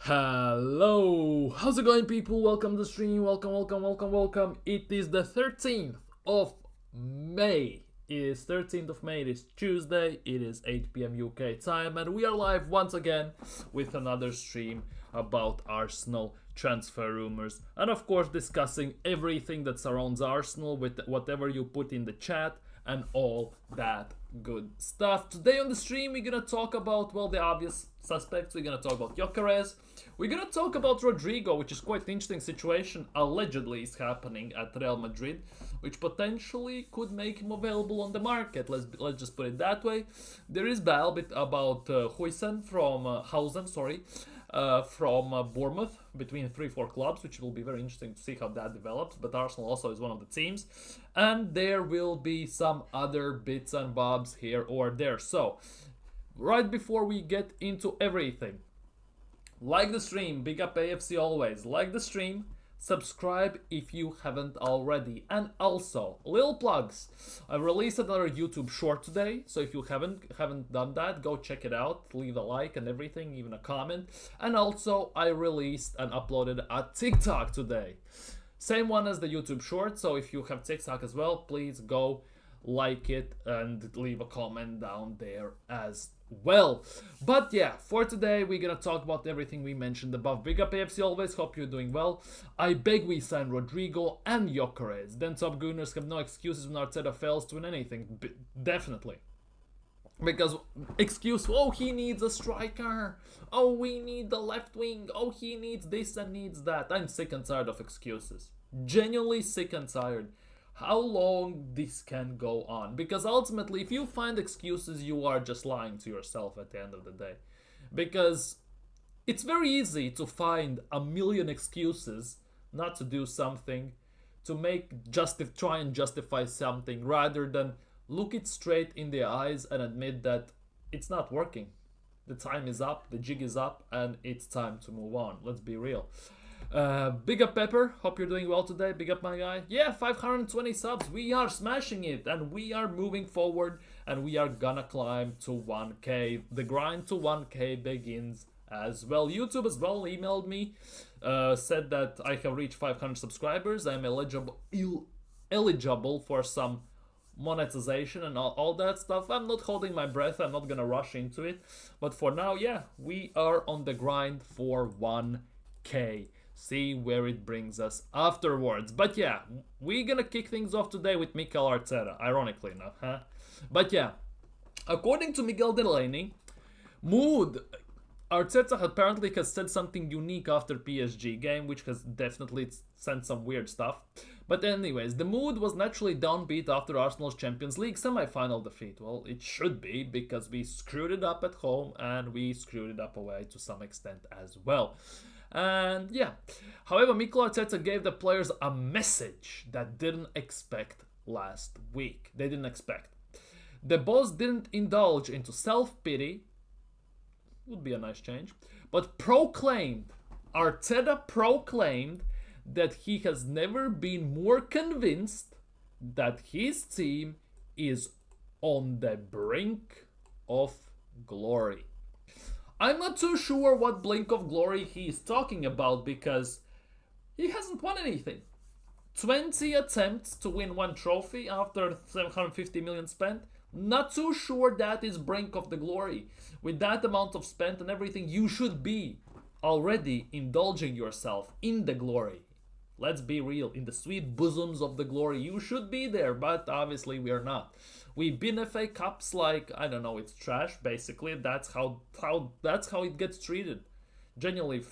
Hello, how's it going, people? Welcome to the stream. Welcome. It is the 13th of May. It is 13th of May. It is Tuesday. It is 8 p.m. UK time, and we are live once again with another stream about Arsenal transfer rumors, and of course discussing everything that surrounds Arsenal with whatever you put in the chat and all that good stuff. Today on the stream, we're gonna talk about, well, the obvious suspects. We're gonna talk about Gyokeres. We're gonna talk about Rodrygo, which is quite an interesting situation. Allegedly is happening at Real Madrid, which potentially could make him available on the market. Let's just put it that way. There is a bit about Huijsen from from Bournemouth, between 3-4 clubs, which will be very interesting to see how that develops. But Arsenal also is one of the teams, and there will be some other bits and bobs here or there. So, right before we get into everything, like the stream, big up AFC always. Like the stream, subscribe if you haven't already, and also little plugs. I released another YouTube short today, so if you haven't done that, go check it out. Leave a like and everything, even a comment. And also I released and uploaded a TikTok today, same one as the YouTube short. So if you have TikTok as well, please go like it and leave a comment down there as well. But yeah, for today we're gonna talk about everything we mentioned above. Big up AFC always, hope you're doing well. I beg we sign Rodrygo and Gyokeres. Then top Gunners have no excuses when Arteta fails to win anything. Definitely. Because oh, he needs a striker, oh, we need the left wing, oh, he needs this and needs that. I'm sick and tired of excuses. Genuinely sick and tired. How long this can go on? Because ultimately, if you find excuses, you are just lying to yourself at the end of the day. Because it's very easy to find a million excuses not to do something, to try and justify something, rather than look it straight in the eyes and admit that it's not working. The time is up, the jig is up, and it's time to move on. Let's be real. Big up Pepper, hope you're doing well today. Big up my guy. Yeah, 520 subs, we are smashing it, and we are moving forward, and we are gonna climb to 1k. The grind to 1k begins as well. YouTube as well emailed me, said that I have reached 500 subscribers. I'm eligible for some monetization and all that stuff. I'm not holding my breath, I'm not gonna rush into it, but for now, yeah, we are on the grind for 1k. See where it brings us afterwards. But yeah, we're gonna kick things off today with Mikel Arteta, ironically enough, huh? But yeah, according to Miguel Delaney, Arteta apparently has said something unique after PSG game, which has definitely sent some weird stuff. But anyways, the mood was naturally downbeat after Arsenal's Champions League semi-final defeat. Well, it should be, because we screwed it up at home and we screwed it up away to some extent as well. And yeah, however, Mikel Arteta gave the players a message that didn't expect last week. They didn't expect. The boss didn't indulge into self-pity, would be a nice change, but Arteta proclaimed that he has never been more convinced that his team is on the brink of glory. I'm not too sure what blink of glory he is talking about, because he hasn't won anything. 20 attempts to win one trophy after 750 million spent. Not too sure that is brink of the glory. With that amount of spent and everything, you should be already indulging yourself in the glory. Let's be real, in the sweet bosoms of the glory, you should be there, but obviously we are not. We win FA Cups like, I don't know, it's trash, basically. That's how it gets treated. Genuinely,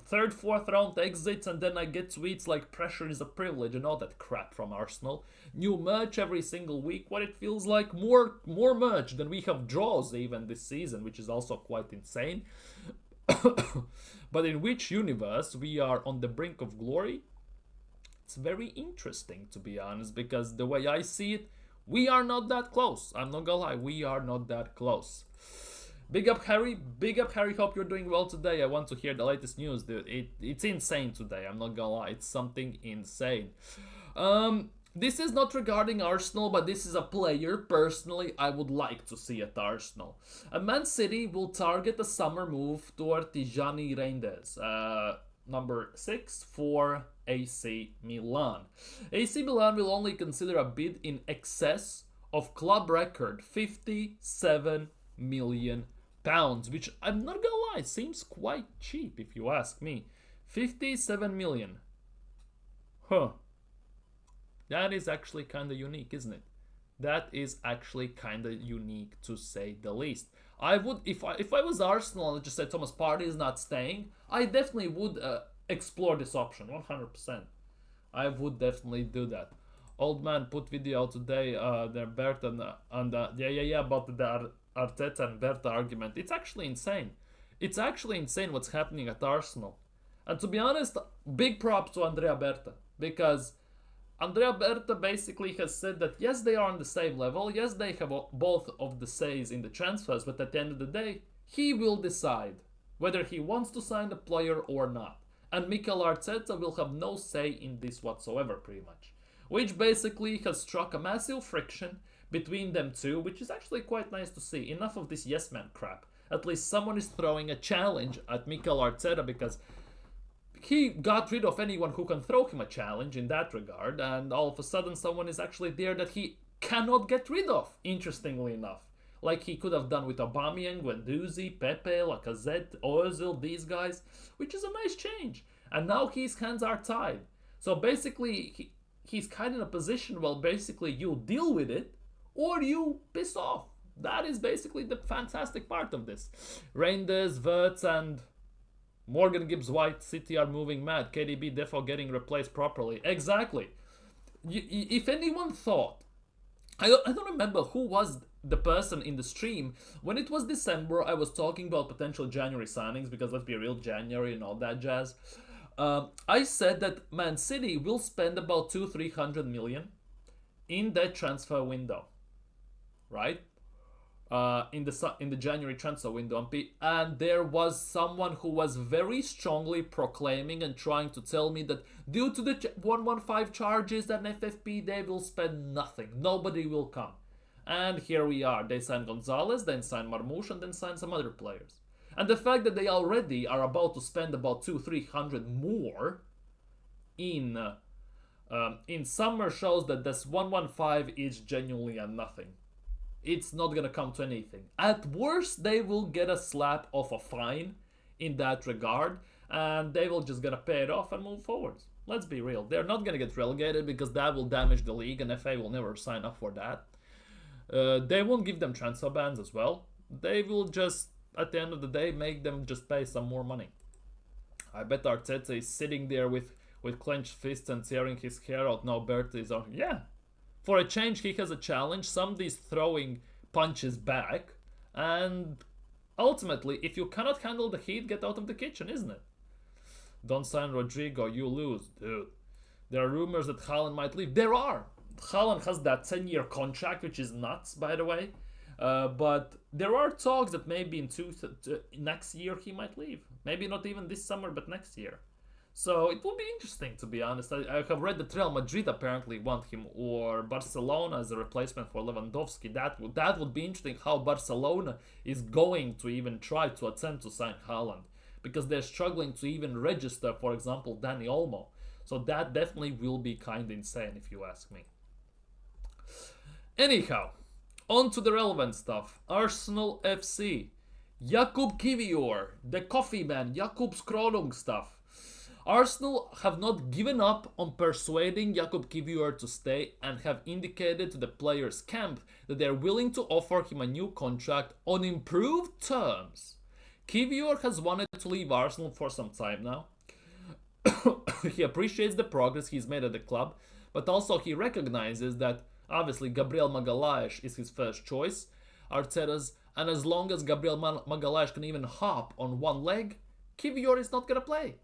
third, fourth round exits, and then I get tweets like pressure is a privilege and all that crap from Arsenal. New merch every single week. What it feels like, more merch than we have draws even this season, which is also quite insane. But in which universe we are on the brink of glory? It's very interesting, to be honest, because the way I see it, we are not that close. I'm not gonna lie, we are not that close. Big up Harry, hope you're doing well today. I want to hear the latest news, dude. It's insane today, I'm not gonna lie, it's something insane. This is not regarding Arsenal, but this is a player personally I would like to see at Arsenal. Man City will target a summer move toward Tijani Reinders, number 6 for AC Milan. AC Milan will only consider a bid in excess of club record £57 million, which I'm not gonna lie, seems quite cheap if you ask me. 57 million. Huh. That is actually kind of unique, isn't it? That is actually kind of unique to say the least. I would, if I was Arsenal and just said Thomas Partey is not staying, I definitely would explore this option 100%. I would definitely do that. Old man put video out today. The Berta and yeah about the Arteta and Berta argument. It's actually insane. It's actually insane what's happening at Arsenal. And to be honest, big props to Andrea Berta, because Andrea Berta basically has said that yes, they are on the same level, yes, they have both of the says in the transfers, but at the end of the day, he will decide whether he wants to sign the player or not. And Mikel Arteta will have no say in this whatsoever, pretty much. Which basically has struck a massive friction between them two, which is actually quite nice to see. Enough of this yes man crap. At least someone is throwing a challenge at Mikel Arteta, because he got rid of anyone who can throw him a challenge in that regard, and all of a sudden someone is actually there that he cannot get rid of, interestingly enough. Like he could have done with Aubameyang, Guendouzi, Pepe, Lacazette, Ozil, these guys, which is a nice change. And now his hands are tied. So basically, he's kind of in a position where basically you deal with it or you piss off. That is basically the fantastic part of this. Reinders, Wirtz, and Morgan Gibbs-White, City are moving mad. KDB defo getting replaced properly. Exactly. If anyone thought, I don't remember who was the person in the stream. When it was December, I was talking about potential January signings, because let's be real, January and all that jazz. I said that Man City will spend about 200-300 million in that transfer window, right? In the January transfer window, and there was someone who was very strongly proclaiming and trying to tell me that due to the 115 charges and FFP, they will spend nothing. Nobody will come. And here we are. They signed Gonzalez, then signed Marmoush, and then signed some other players. And the fact that they already are about to spend about 200-300 more in summer shows that this 115 is genuinely a nothing. It's not gonna come to anything. At worst, they will get a slap of a fine in that regard, and they will just gonna pay it off and move forwards. Let's be real. They're not gonna get relegated, because that will damage the league, and FA will never sign up for that. They won't give them transfer bans as well. They will just, at the end of the day, make them just pay some more money. I bet Arteta is sitting there with clenched fists and tearing his hair out. Now Berta is on. Yeah. For a change, he has a challenge. Somebody's throwing punches back. And ultimately, if you cannot handle the heat, get out of the kitchen, isn't it? Don't sign Rodrygo, you lose. Dude, there are rumors that Haaland might leave. There are. Haaland has that 10-year contract, which is nuts, by the way. But there are talks that maybe in next year he might leave. Maybe not even this summer, but next year. So it will be interesting, to be honest. I have read that Real Madrid apparently want him, or Barcelona as a replacement for Lewandowski. That would be interesting, how Barcelona is going to even try to attempt to sign Haaland, because they're struggling to even register, for example, Dani Olmo. So that definitely will be kind of insane, if you ask me. Anyhow, on to the relevant stuff. Arsenal FC. Jakub Kiwior, the coffee man, Jakub Skronung stuff. Arsenal have not given up on persuading Jakub Kiwior to stay, and have indicated to the players' camp that they are willing to offer him a new contract on improved terms. Kiwior has wanted to leave Arsenal for some time now. He appreciates the progress he's made at the club, but also he recognizes that obviously Gabriel Magalhaes is his first choice, Arteta's, and as long as Gabriel Magalhaes can even hop on one leg, Kiwior is not going to play.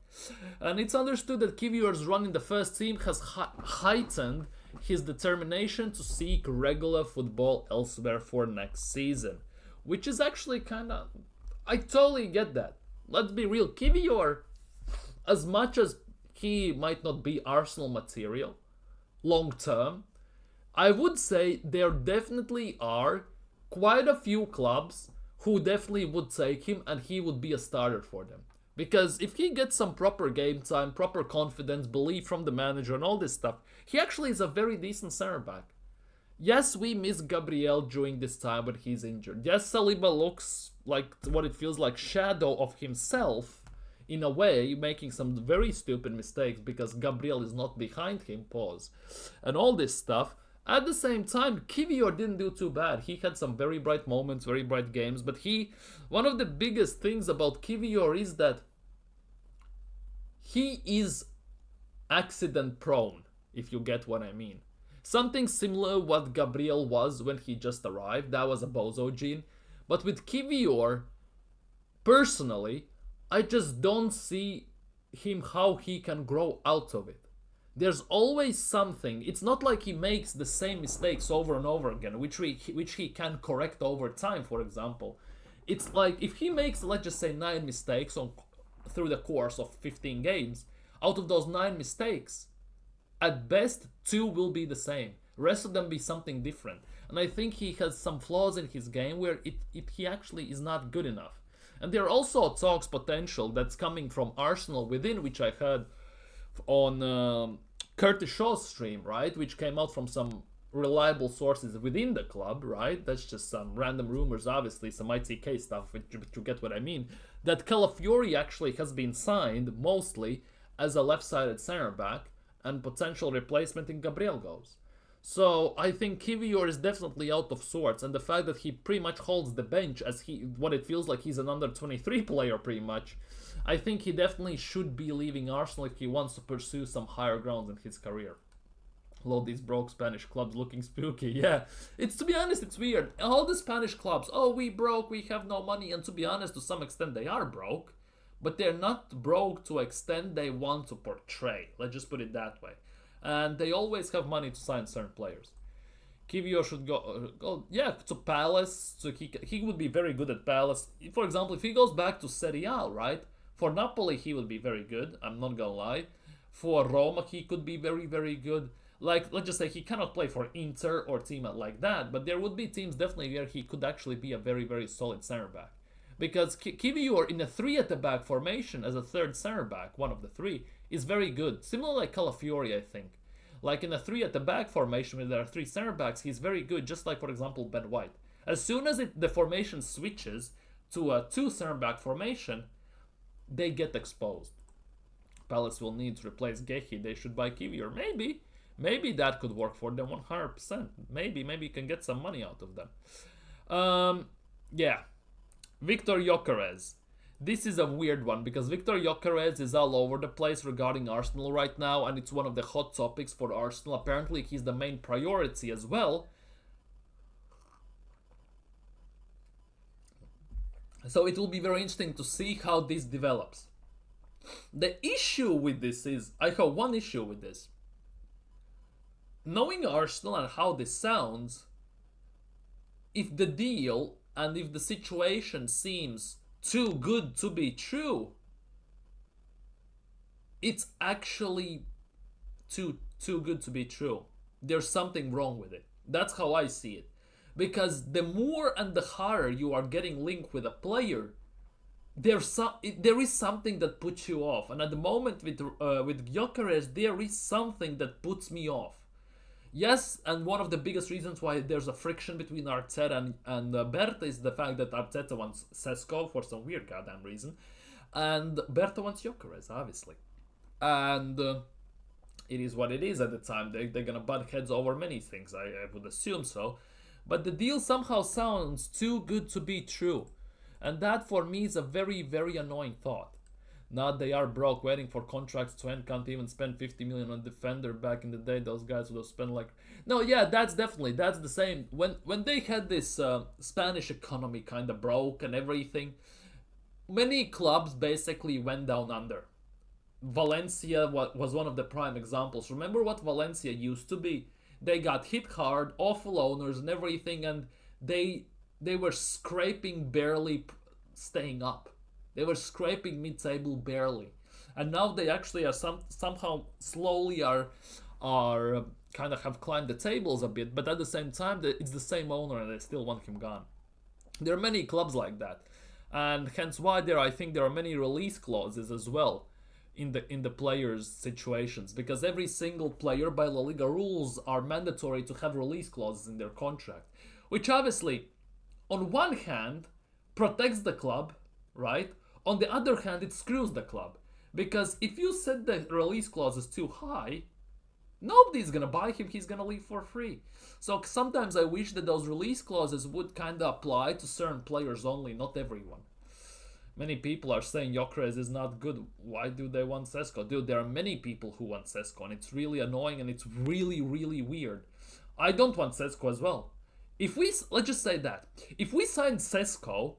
And it's understood that Kiwior's run in the first team has heightened his determination to seek regular football elsewhere for next season. Which is actually kind of... I totally get that. Let's be real. Kiwior, as much as he might not be Arsenal material, long term, I would say there definitely are quite a few clubs who definitely would take him and he would be a starter for them. Because if he gets some proper game time, proper confidence, belief from the manager, and all this stuff, he actually is a very decent center back. Yes, we miss Gabriel during this time when he's injured. Yes, Saliba looks like what it feels like shadow of himself in a way, making some very stupid mistakes because Gabriel is not behind him, pause, and all this stuff. At the same time, Kivior didn't do too bad. He had some very bright moments, very bright games, but one of the biggest things about Kivior is that he is accident prone, if you get what I mean. Something similar what Gabriel was when he just arrived. That was a bozo gene. But with Kivior, personally, I just don't see him how he can grow out of it. There's always something. It's not like he makes the same mistakes over and over again, which he can correct over time, for example. It's like if he makes, let's just say, 9 mistakes through the course of 15 games, out of those 9 mistakes, at best, 2 will be the same. Rest of them be something different. And I think he has some flaws in his game where he actually is not good enough. And there are also talks potential that's coming from Arsenal within, which I heard on Curtis Shaw's stream, right? Which came out from some reliable sources within the club, right? That's just some random rumors, obviously, some ITK stuff, but you get what I mean. That Calafiori actually has been signed mostly as a left-sided center back and potential replacement in Gabriel goes. So I think Kivior is definitely out of sorts, and the fact that he pretty much holds the bench as what it feels like he's an under 23 player pretty much, I think he definitely should be leaving Arsenal if he wants to pursue some higher grounds in his career. Lol, these broke Spanish clubs looking spooky. Yeah, to be honest, it's weird. All the Spanish clubs, oh, we broke, we have no money, and to be honest, to some extent they are broke, but they're not broke to extent they want to portray. Let's just put it that way. And they always have money to sign certain players. Kivior should go to Palace. So he would be very good at Palace. For example, if he goes back to Serie A, right? For Napoli, he would be very good. I'm not gonna lie. For Roma, he could be very, very good. Like, let's just say he cannot play for Inter or team like that, but there would be teams definitely where he could actually be a very, very solid center back. Because Kivior in a 3 at the back formation as a third center back, one of the 3, is very good. Similar like Calafiori, I think. Like in a 3 at the back formation where there are 3 center backs, he's very good, just like, for example, Ben White. As soon as the formation switches to a 2 center back formation, they get exposed. Palace will need to replace Gehi. They should buy Kivior. Maybe that could work for them 100%. Maybe you can get some money out of them. Yeah. Viktor Gyökeres. This is a weird one because Viktor Gyökeres is all over the place regarding Arsenal right now, and it's one of the hot topics for Arsenal. Apparently, he's the main priority as well. So it will be very interesting to see how this develops. The issue with this is, I have one issue with this. Knowing Arsenal and how this sounds, if the deal and if the situation seems too good to be true, it's actually too good to be true. There's something wrong with it. That's how I see it. Because the more and the harder you are getting linked with a player, there is something that puts you off. And at the moment with Gyokeres, there is something that puts me off. Yes, and one of the biggest reasons why there's a friction between Arteta and Berta is the fact that Arteta wants Sesko for some weird goddamn reason, and Berta wants Gyokeres, obviously. And it is what it is at the time. They're gonna butt heads over many things, I would assume so. But the deal somehow sounds too good to be true. And that for me is a very, very annoying thought. Not they are broke, waiting for contracts to end, can't even spend 50 million on defender. Back in the day, those guys would have spent like... No, yeah, that's the same. When they had this Spanish economy kind of broke and everything, many clubs basically went down under. Valencia was one of the prime examples. Remember what Valencia used to be? They got hit hard, awful owners and everything, and they were scraping, barely staying up. They were scraping mid-table barely, and now they actually are somehow slowly are kind of have climbed the tables a bit, but at the same time, it's the same owner and they still want him gone. There are many clubs like that, and hence why I think there are many release clauses as well in the players' situations, because every single player by La Liga rules are mandatory to have release clauses in their contract, which obviously, on one hand, protects the club, right? On the other hand, it screws the club, because if you set the release clauses too high, nobody's gonna buy him, he's gonna leave for free. So sometimes I wish that those release clauses would kind of apply to certain players only, not everyone. Many people are saying Gyokeres is not good. Why do they want Sesko? Dude, there are many people who want Sesko, and it's really annoying and it's really, really weird. I don't want Sesko as well. Let's just say that. If we signed Sesko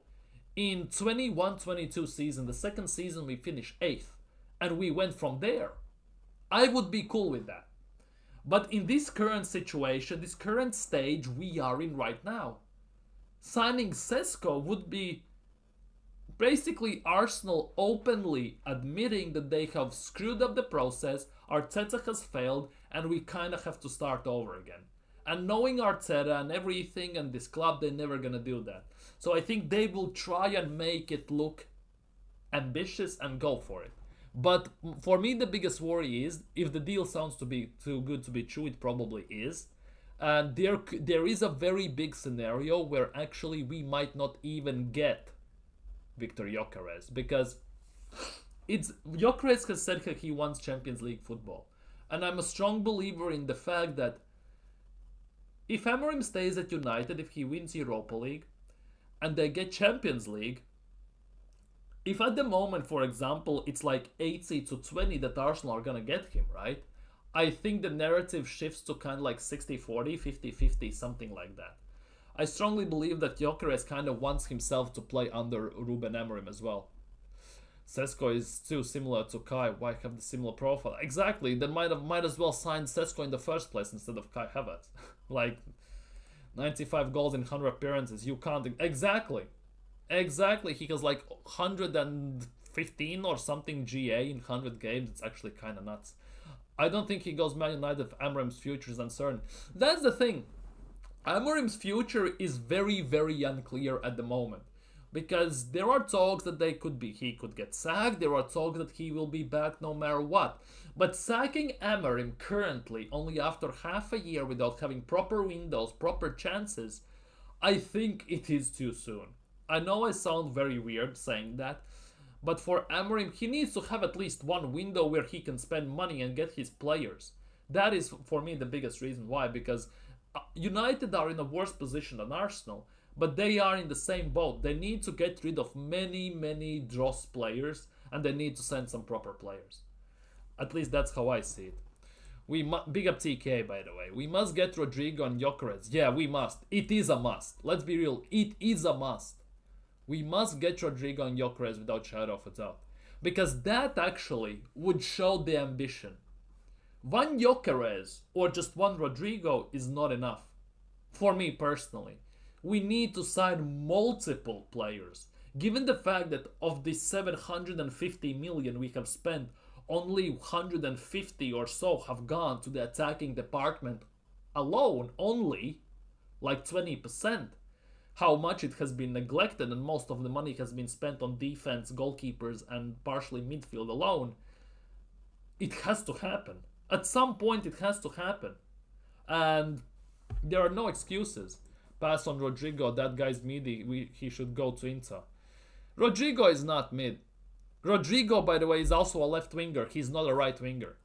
in 21-22 season, the second season we finished 8th, and we went from there, I would be cool with that. But in this current situation, this current stage we are in right now, signing Sesko would be basically Arsenal openly admitting that they have screwed up the process, Arteta has failed, and we kind of have to start over again. And knowing Arteta and everything and this club, they're never going to do that. So I think they will try and make it look ambitious and go for it. But for me, the biggest worry is, if the deal sounds to be too good to be true, it probably is. And there is a very big scenario where actually we might not even get Viktor Gyökeres, because Gyökeres has said that he wants Champions League football. And I'm a strong believer in the fact that if Amorim stays at United, if he wins Europa League, and they get Champions League, if at the moment, for example, it's like 80-20 that Arsenal are gonna get him, right? I think the narrative shifts to kind of like 60-40, 50-50, something like that. I strongly believe that Gyokeres kind of wants himself to play under Ruben Amorim as well. Sesko is too similar to Kai. Why have the similar profile? Exactly. They might as well sign Sesko in the first place instead of Kai Havertz. Like 95 goals in 100 appearances. You can't. Exactly. He has like 115 or something GA in 100 games. It's actually kind of nuts. I don't think he goes Man United if Amorim's future is uncertain. That's the thing. Amorim's future is very, very unclear at the moment, because there are talks that he could get sacked. There are talks that he will be back no matter what. But sacking Amorim currently, only after half a year without having proper windows, proper chances, I think it is too soon. I know I sound very weird saying that, but for Amorim, he needs to have at least one window where he can spend money and get his players. That is, for me, the biggest reason why, because United are in a worse position than Arsenal, but they are in the same boat. They need to get rid of many dross players, and they need to send some proper players. At least that's how I see it. Big up TK, by the way. We must get Rodrygo and Gyokeres. Yeah, we must. It is a must. Let's be real. It is a must. We must get Rodrygo and Gyokeres without shadow of a doubt, because that actually would show the ambition. One Gyokeres or just one Rodrygo is not enough. For me personally, we need to sign multiple players. Given the fact that of the 750 million we have spent, only 150 or so have gone to the attacking department alone, only like 20%. How much it has been neglected, and most of the money has been spent on defense, goalkeepers, and partially midfield alone. It has to happen. At some point it has to happen. And there are no excuses. Pass on Rodrygo, that guy's mid, he should go to Inter. Rodrygo is not mid. Rodrygo, by the way, is also a left winger. He's not a right winger.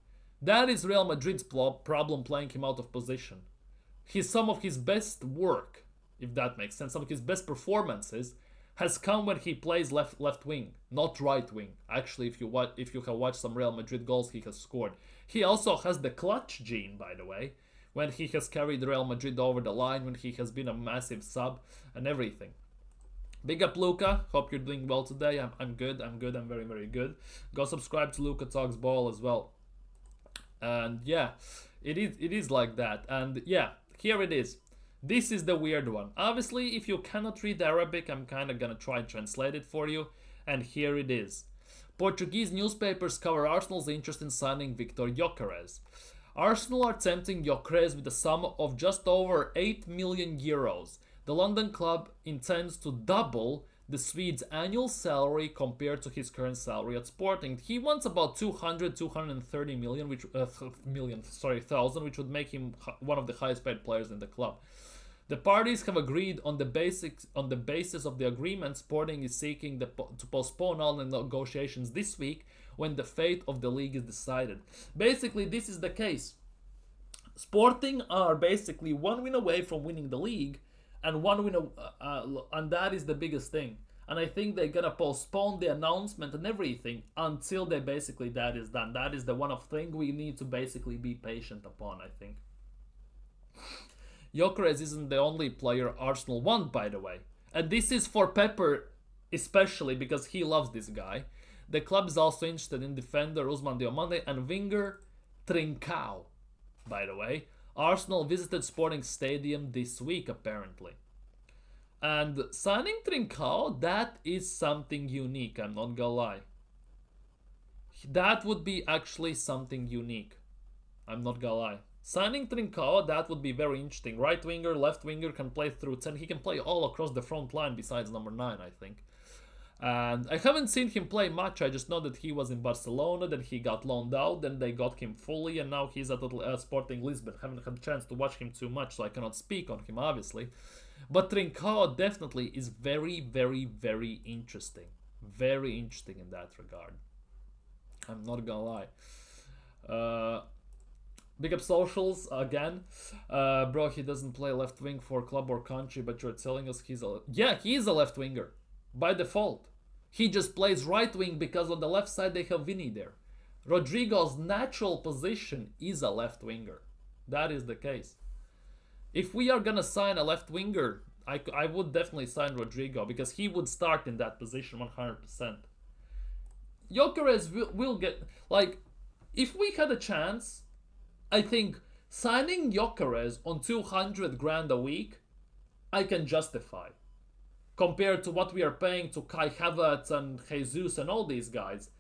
That is Real Madrid's problem, playing him out of position. Some of his best work, if that makes sense, some of his best performances has come when he plays left wing, not right wing. Actually, if you have watched some Real Madrid goals he has scored. He also has the clutch gene, by the way, when he has carried Real Madrid over the line, when he has been a massive sub and everything. Big up Luca, hope you're doing well today. I'm good, I'm very, very good. Go subscribe to Luca Talks Ball as well. And yeah, it is like that. And yeah, here it is. This is the weird one. Obviously, if you cannot read Arabic, I'm kind of gonna try and translate it for you. And here it is. Portuguese newspapers cover Arsenal's interest in signing Viktor Gyökeres. Arsenal are tempting Gyokeres with a sum of just over 8 million euros. The London club intends to double the Swede's annual salary compared to his current salary at Sporting. He wants about 230 million, thousand, which would make him one of the highest paid players in the club. The parties have agreed on the basis of the agreement. Sporting is seeking to postpone all the negotiations this week when the fate of the league is decided. Basically, this is the case. Sporting are basically one win away from winning the league, and and that is the biggest thing. And I think they're gonna postpone the announcement and everything until that is done. That is the one of thing we need to basically be patient upon, I think. Gyokeres isn't the only player Arsenal want, by the way. And this is for Pepper especially because he loves this guy. The club is also interested in defender Ousmane Diomande and winger Trincao, by the way. Arsenal visited Sporting Stadium this week, apparently. And signing Trincao, that is something unique, I'm not gonna lie. That would be actually something unique. I'm not gonna lie. Signing Trincao, that would be very interesting. Right winger, left winger, can play through 10. He can play all across the front line besides number 9, I think. And I haven't seen him play much. I just know that he was in Barcelona, then he got loaned out, then they got him fully, and now he's at Sporting Lisbon. Haven't had a chance to watch him too much, so I cannot speak on him, obviously. But Trincao definitely is very, very, very interesting. Very interesting in that regard. I'm not gonna lie. Big up socials again. Bro, he doesn't play left wing for club or country, but you're telling us he's a... Yeah, he is a left winger. By default. He just plays right wing because on the left side they have Vinny there. Rodrygo's natural position is a left winger. That is the case. If we are gonna sign a left winger, I would definitely sign Rodrygo because he would start in that position 100%. Gyokeres will get... Like, if we had a chance... I think signing Gyokeres on 200 grand a week, I can justify. Compared to what we are paying to Kai Havertz and Jesus and all these guys.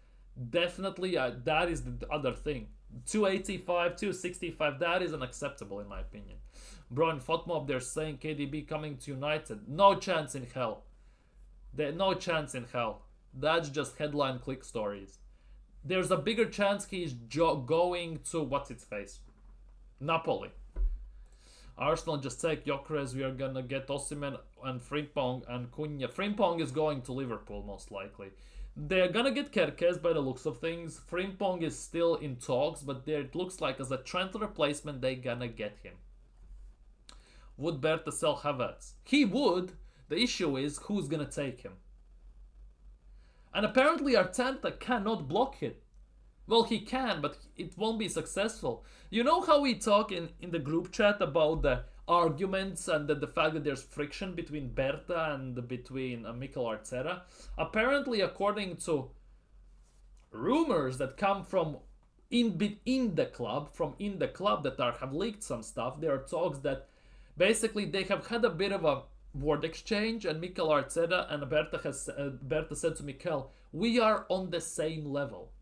Definitely, that is the other thing. 285, 265, that is unacceptable in my opinion. Bro, in FOTMOB they're saying KDB coming to United. No chance in hell. No chance in hell. That's just headline click stories. There's a bigger chance he's going to what's its face, Napoli. Arsenal just take Gyokeres. We are gonna get Osimhen and Frimpong and Cunha. Frimpong is going to Liverpool most likely. They're gonna get Gyökeres by the looks of things. Frimpong is still in talks, but it looks like as a Trent replacement they're gonna get him. Would Berta sell Havertz? He would. The issue is who's gonna take him. And apparently Arteta cannot block it. Well, he can, but it won't be successful. You know how we talk in the group chat about the arguments and the fact that there's friction between Berta and between Mikel Arteta? Apparently, according to rumors that come from in the club that have leaked some stuff, there are talks that basically they have had a bit of a word exchange, and Mikel Arteta and Berta said to Mikel, we are on the same level.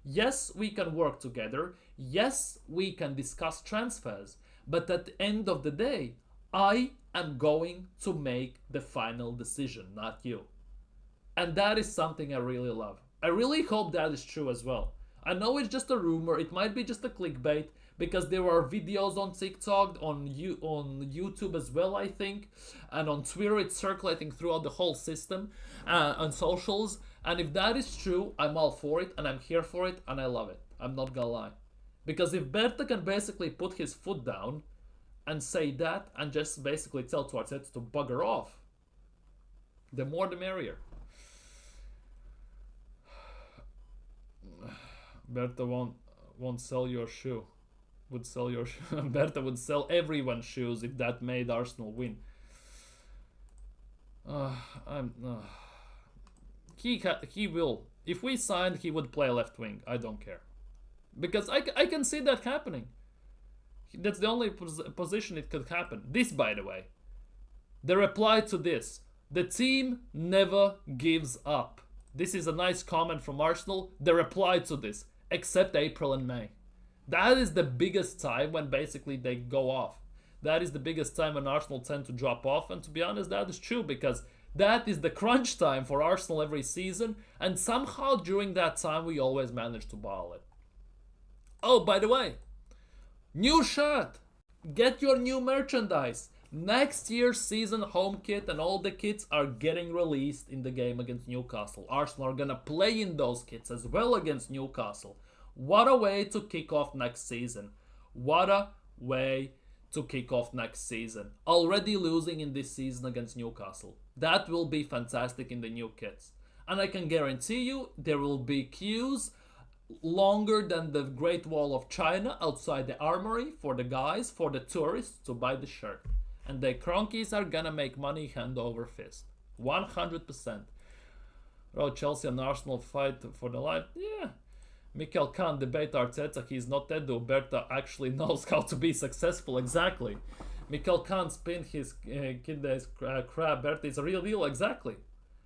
Yes, we can work together. Yes, we can discuss transfers. But at the end of the day, I am going to make the final decision, not you. And that is something I really love. I really hope that is true as well. I know it's just a rumor. It might be just a clickbait, because there are videos on TikTok, on YouTube as well, I think, and on Twitter it's circulating throughout the whole system, on socials. And if that is true, I'm all for it, and I'm here for it, and I love it. I'm not gonna lie. Because if Berta can basically put his foot down and say that, and just basically tell to Arteta to bugger off, the more the merrier. Berta won't sell your shoe. Would sell your shoe. Berta would sell everyone's shoes if that made Arsenal win. He will. If we signed, he would play left wing. I don't care, because I can see that happening. That's the only position it could happen. This, by the way, the reply to this: the team never gives up. This is a nice comment from Arsenal. The reply to this, except April and May. That is the biggest time when basically they go off. That is the biggest time when Arsenal tend to drop off, and to be honest, that is true because that is the crunch time for Arsenal every season, and somehow during that time we always manage to ball it. Oh, by the way, new shirt! Get your new merchandise! Next year's season home kit and all the kits are getting released in the game against Newcastle. Arsenal are gonna play in those kits as well against Newcastle. What a way to kick off next season. What a way to kick off next season. Already losing in this season against Newcastle. That will be fantastic in the new kits. And I can guarantee you there will be queues longer than the Great Wall of China outside the armory for the guys, for the tourists to buy the shirt. And the cronkies are gonna make money hand over fist. 100%. Oh, Chelsea and Arsenal fight for the life. Yeah. Mikel can't debate Arteta. He's not Edu. Berta actually knows how to be successful. Exactly. Mikel can't spin his kid's crab. Berta is a real deal. Exactly.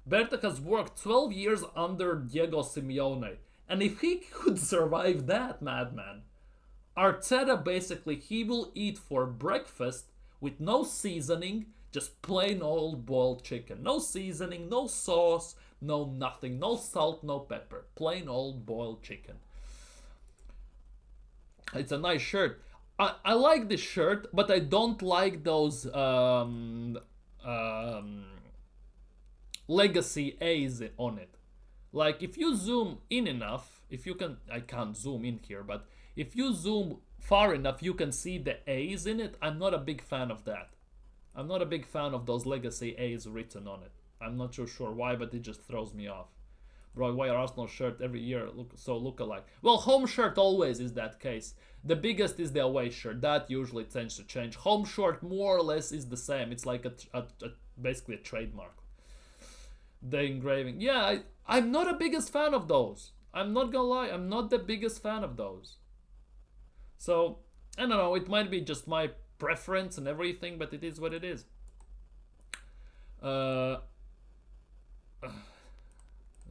Berta has worked 12 years under Diego Simeone. And if he could survive that, madman, Arteta basically, he will eat for breakfast with no seasoning, just plain old boiled chicken. No seasoning, no sauce, no nothing, no salt, no pepper. Plain old boiled chicken. It's a nice shirt. I like this shirt, but I don't like those legacy A's on it. Like if you zoom in enough, if you can, I can't zoom in here, but if you zoom far enough, you can see the A's in it. I'm not a big fan of that. I'm not a big fan of those legacy A's written on it. I'm not so sure why, but it just throws me off. Bro, why are Arsenal shirt every year look alike? Well, home shirt always is that case. The biggest is the away shirt. That usually tends to change. Home shirt more or less is the same. It's like basically a trademark. The engraving. Yeah, I'm not a biggest fan of those. I'm not gonna lie. I'm not the biggest fan of those. So, I don't know. It might be just my preference and everything, but it is what it is.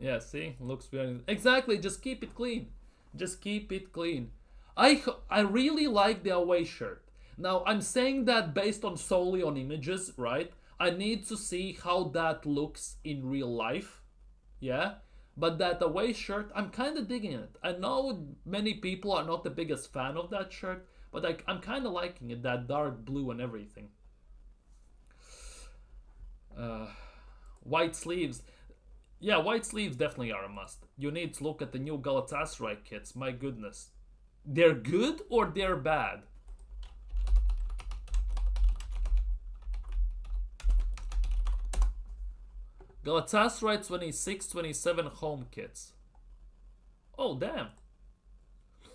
Yeah, see? Looks very... Exactly, just keep it clean. Just keep it clean. I really like the away shirt. Now, I'm saying that based on solely on images, right? I need to see how that looks in real life. Yeah? But that away shirt, I'm kind of digging it. I know many people are not the biggest fan of that shirt, but I'm kind of liking it, that dark blue and everything. White sleeves. Yeah, white sleeves definitely are a must. You need to look at the new Galatasaray kits. My goodness. They're good or they're bad? Galatasaray 26-27 home kits. Oh, damn.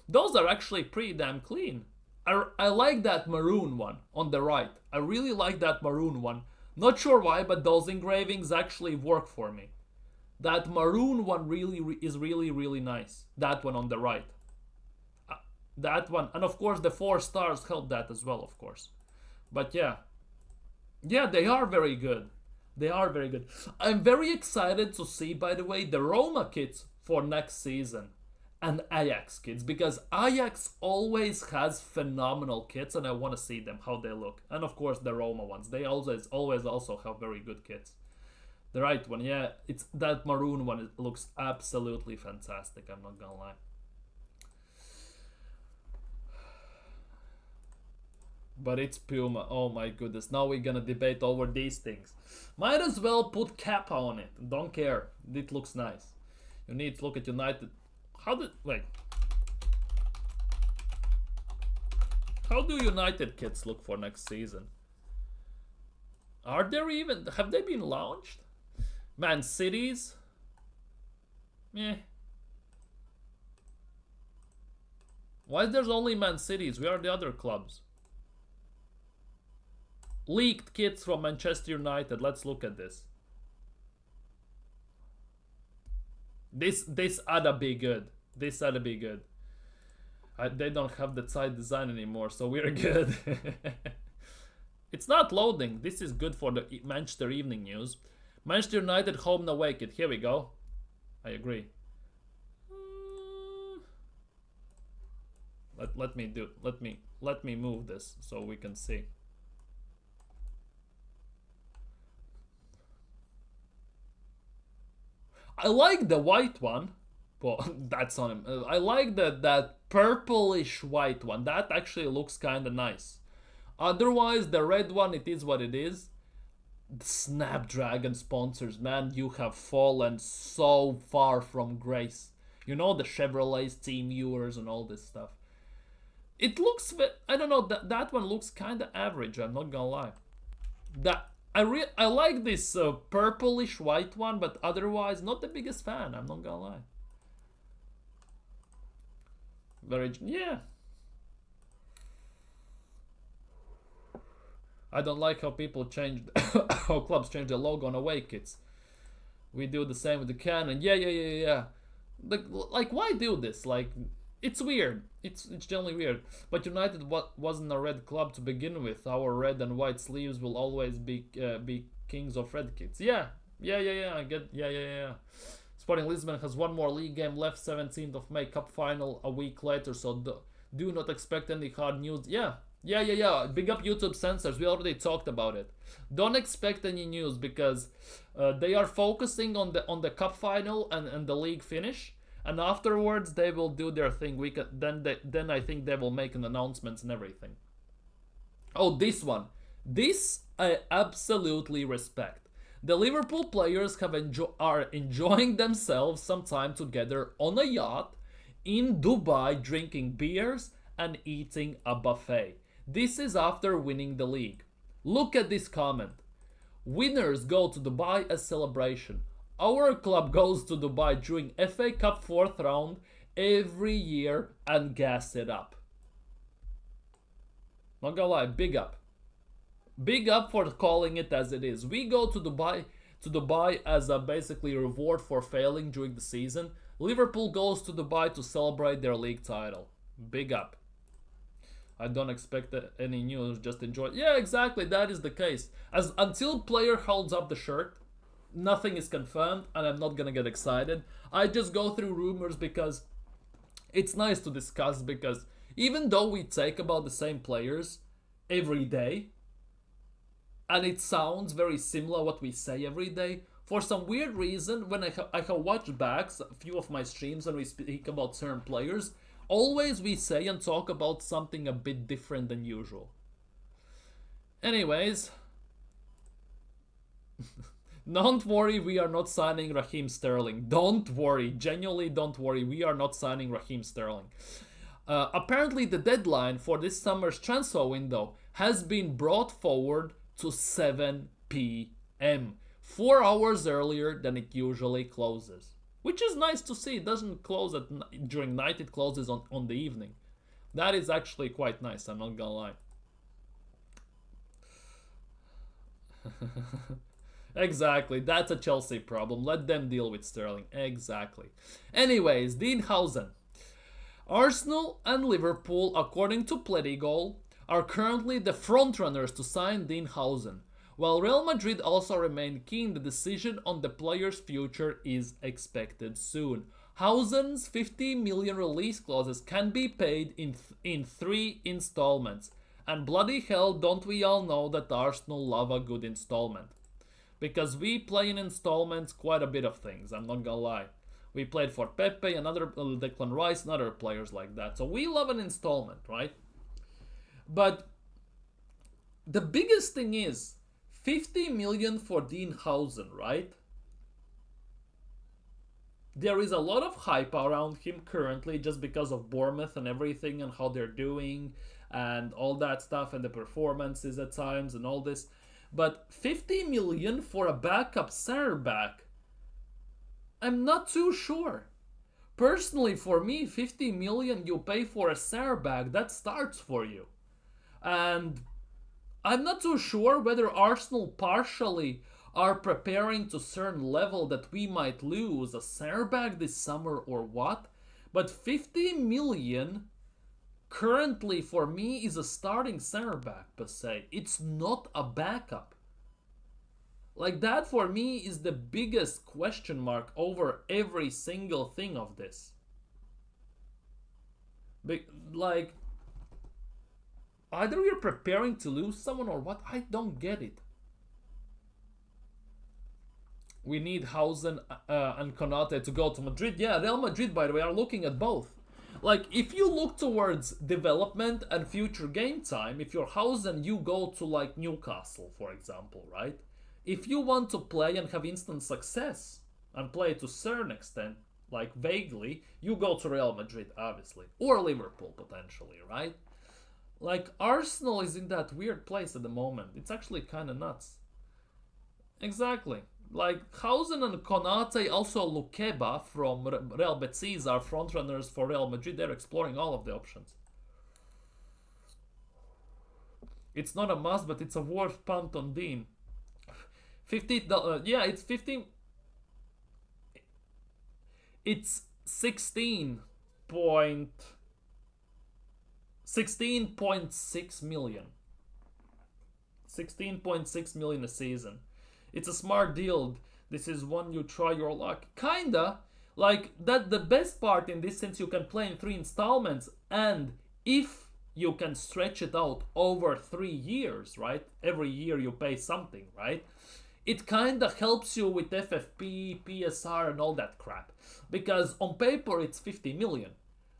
Those are actually pretty damn clean. I like that maroon one on the right. I really like that maroon one. Not sure why, but those engravings actually work for me. That maroon one is really nice. That one on the right. That one. And of course the 4 stars help that as well, of course. But yeah. Yeah, they are very good. They are very good. I'm very excited to see, by the way, the Roma kits for next season. And Ajax kits. Because Ajax always has phenomenal kits and I want to see them, how they look. And of course the Roma ones. They always also have very good kits. The right one, yeah, it's that maroon one. It looks absolutely fantastic. I'm not gonna lie. But it's Puma. Oh my goodness. Now we're gonna debate over these things. Might as well put Kappa on it. Don't care. It looks nice. You need to look at United. How do United kits look for next season? Are there even? Have they been launched? Man Cities? Meh. Why there's only Man Cities? Where are the other clubs? Leaked kits from Manchester United. Let's look at this. This oughta be good. This oughta be good. They don't have the side design anymore, so we're good. It's not loading. This is good for the Manchester Evening News. Manchester United home and away kit. Here we go. I agree. let me move this so we can see. I like the white one. Well, that's on him. I like that purplish white one. That actually looks kind of nice. Otherwise, the red one, it is what it is. The Snapdragon sponsors, man, you have fallen so far from grace. You know, the Chevrolet's team viewers and all this stuff. It looks, I don't know, that one looks kind of average, I'm not gonna lie. I like this purplish white one, but otherwise, not the biggest fan, I'm not gonna lie. Yeah. I don't like how people change, how clubs change the logo on away kits. We do the same with the cannon. Yeah. Like why do this? Like, it's weird. It's generally weird. But United wasn't a red club to begin with. Our red and white sleeves will always be kings of red kits. Yeah. I get. Yeah. Sporting Lisbon has one more league game left, 17th of May, cup final a week later. So do not expect any hard news. Yeah. Big up YouTube censors. We already talked about it. Don't expect any news because they are focusing on the cup final and the league finish, and afterwards they will do their thing. Then I think they will make an announcements and everything. Oh, this one. This I absolutely respect. The Liverpool players are enjoying themselves some time together on a yacht in Dubai, drinking beers and eating a buffet. This is after winning the league. Look at this comment. Winners go to Dubai as celebration. Our club goes to Dubai during FA Cup 4th round every year and gas it up. Not gonna lie, big up. Big up for calling it as it is. We go to Dubai as a basically reward for failing during the season. Liverpool goes to Dubai to celebrate their league title. Big up. I don't expect any news, just enjoy. Yeah, exactly, that is the case. Until player holds up the shirt, nothing is confirmed, and I'm not gonna get excited. I just go through rumors because it's nice to discuss, because even though we take about the same players every day, and it sounds very similar what we say every day, for some weird reason, when I have watched back a few of my streams and we speak about certain players, always we say and talk about something a bit different than usual. Anyways, don't worry, we are not signing Raheem Sterling. Don't worry, genuinely don't worry, we are not signing Raheem Sterling. Apparently the deadline for this summer's transfer window has been brought forward to 7 p.m. 4 hours earlier than it usually closes. Which is nice to see. It doesn't close during night, it closes on the evening. That is actually quite nice, I'm not gonna lie. Exactly, that's a Chelsea problem. Let them deal with Sterling. Exactly. Anyways, Dean Huijsen. Arsenal and Liverpool, according to Pledygol, are currently the frontrunners to sign Dean Huijsen. While Real Madrid also remain keen, the decision on the player's future is expected soon. Huijsen's 50 million release clauses can be paid in 3 installments. And bloody hell, don't we all know that Arsenal love a good installment. Because we play in installments quite a bit of things, I'm not gonna lie. We played for Pepe and other Declan Rice and other players like that. So we love an installment, right? But the biggest thing is 50 million for Dean Huijsen, right? There is a lot of hype around him currently just because of Bournemouth and everything and how they're doing and all that stuff and the performances at times and all this. But 50 million for a backup center back, I'm not too sure. Personally, for me, 50 million you pay for a center back, that starts for you. And I'm not too sure whether Arsenal partially are preparing to a certain level that we might lose a center back this summer or what. But 50 million currently for me is a starting center back per se. It's not a backup. Like that for me is the biggest question mark over every single thing of this. Like either we're preparing to lose someone or what? I don't get it. We need Huijsen and Konate to go to Madrid. Yeah, Real Madrid, by the way, are looking at both. Like, if you look towards development and future game time, if you're Huijsen, you go to, like, Newcastle, for example, right? If you want to play and have instant success, and play to a certain extent, like, vaguely, you go to Real Madrid, obviously. Or Liverpool, potentially, right? Like, Arsenal is in that weird place at the moment. It's actually kind of nuts. Exactly. Like, Huijsen and Konate, also Lukeba from Real Betis are frontrunners for Real Madrid. They're exploring all of the options. It's not a must, but it's a worth punt on Dean. $15, yeah, it's 15. It's 16.6 million. 16.6 million a season. It's a smart deal. This is one you try your luck. Kinda. Like, that the best part in this, since you can play in 3 installments, and if you can stretch it out over 3 years, right? Every year you pay something, right? It kinda helps you with FFP, PSR, and all that crap. Because on paper it's 50 million.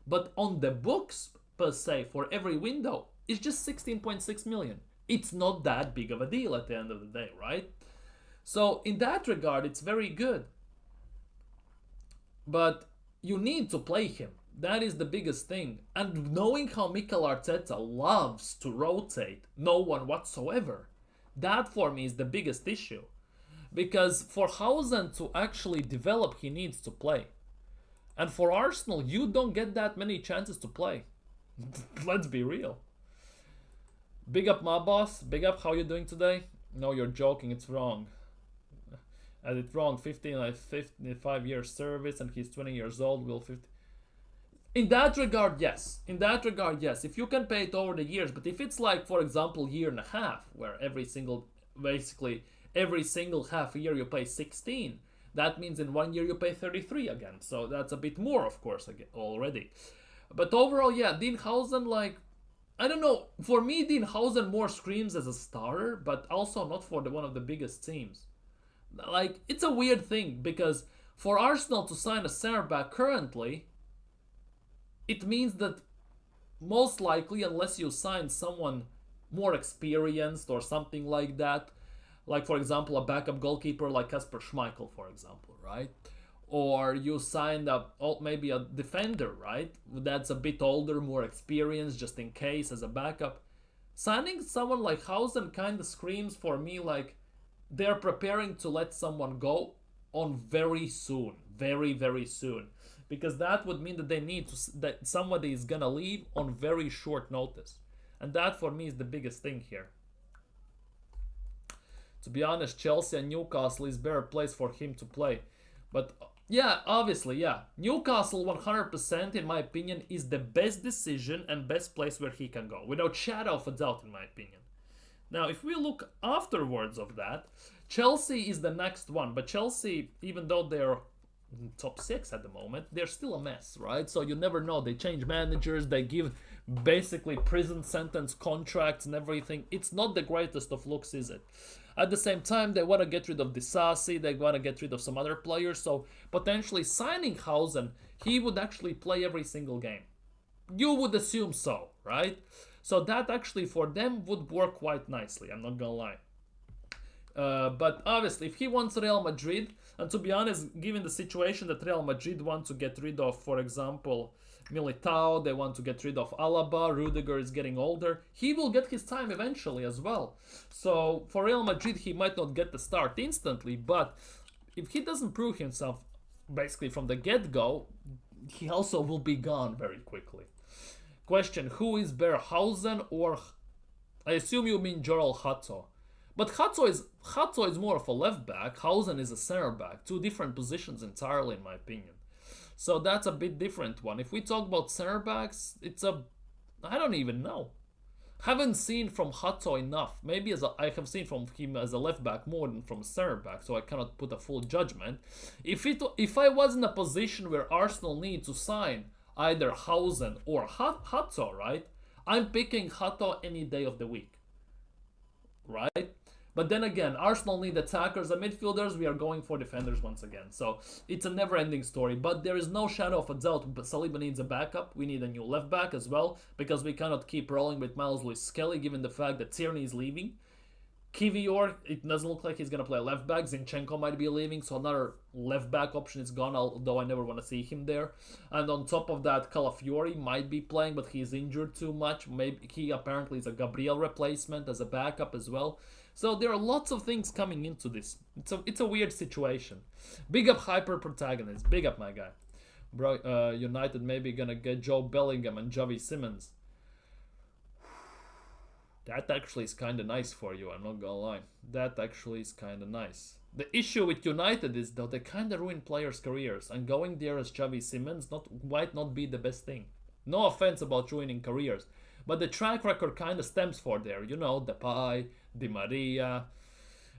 But on the books, per se, for every window, it's just 16.6 million. It's not that big of a deal at the end of the day, right? So in that regard, it's very good. But you need to play him. That is the biggest thing. And knowing how Mikel Arteta loves to rotate no one whatsoever, that for me is the biggest issue. Because for Huijsen to actually develop, he needs to play. And for Arsenal, you don't get that many chances to play. Let's be real. Big up my boss. Big up, how you doing today? No, you're joking. It's wrong. It's wrong. 55 years service and he's 20 years old. Will 50. In that regard, yes. In that regard, yes. If you can pay it over the years, but if it's like, for example, year and a half, where basically every single half year you pay 16, that means in 1 year you pay 33 again. So that's a bit more, of course, again, already. But overall, yeah, Dean Huijsen, like, I don't know. For me, Dean Huijsen more screams as a starter, but also not for one of the biggest teams. Like, it's a weird thing, because for Arsenal to sign a center back currently, it means that most likely, unless you sign someone more experienced or something like that, like, for example, a backup goalkeeper like Kasper Schmeichel, for example, right? Or you signed up maybe a defender, right? That's a bit older, more experienced, just in case as a backup. Signing someone like Huijsen kind of screams for me like they're preparing to let someone go on very soon. Very, very soon. Because that would mean that they need that somebody is gonna leave on very short notice. And that for me is the biggest thing here. To be honest, Chelsea and Newcastle is better place for him to play. But yeah, obviously, yeah. Newcastle 100% in my opinion is the best decision and best place where he can go. Without shadow of a doubt in my opinion. Now, if we look afterwards of that, Chelsea is the next one. But Chelsea, even though they're top 6 at the moment, they're still a mess, right? So you never know. They change managers. They give basically prison sentence contracts and everything. It's not the greatest of looks, is it? At the same time, they want to get rid of Disasi, they want to get rid of some other players, so potentially signing Huijsen, he would actually play every single game. You would assume so, right? So that actually for them would work quite nicely, I'm not gonna lie. But obviously, if he wants Real Madrid, and to be honest, given the situation that Real Madrid want to get rid of, for example, Militao, they want to get rid of Alaba, Rodrygo is getting older, he will get his time eventually as well. So for Real Madrid, he might not get the start instantly, but if he doesn't prove himself basically from the get-go, he also will be gone very quickly. Question, who is better, Huijsen or... I assume you mean Joel Hato. But Hato is more of a left back, Huijsen is a center back. 2 different positions entirely in my opinion. So that's a bit different one. If we talk about center backs, I don't even know. Haven't seen from Hato enough. Maybe I have seen from him as a left back more than from center back, so I cannot put a full judgment. If I was in a position where Arsenal need to sign either Huijsen or Hato, right? I'm picking Hato any day of the week, right? But then again, Arsenal need attackers and midfielders. We are going for defenders once again. So it's a never-ending story. But there is no shadow of a doubt. But Saliba needs a backup. We need a new left back as well, because we cannot keep rolling with Miles Lewis-Skelly given the fact that Tierney is leaving. Kivior, it doesn't look like he's going to play left back. Zinchenko might be leaving, so another left back option is gone, although I never want to see him there. And on top of that, Calafiori might be playing, but he's injured too much. Maybe he apparently is a Gabriel replacement as a backup as well. So there are lots of things coming into this. It's a weird situation. Big up Hyper Protagonist. Big up my guy. Bro, United maybe gonna get Joe Bellingham and Javi Simmons. That actually is kind of nice for you, I'm not gonna lie. That actually is kind of nice. The issue with United is, though, they kind of ruin players' careers, and going there as Javi Simmons might not be the best thing. No offense about ruining careers, but the track record kind of stems for there. You know, Depay, Di Maria,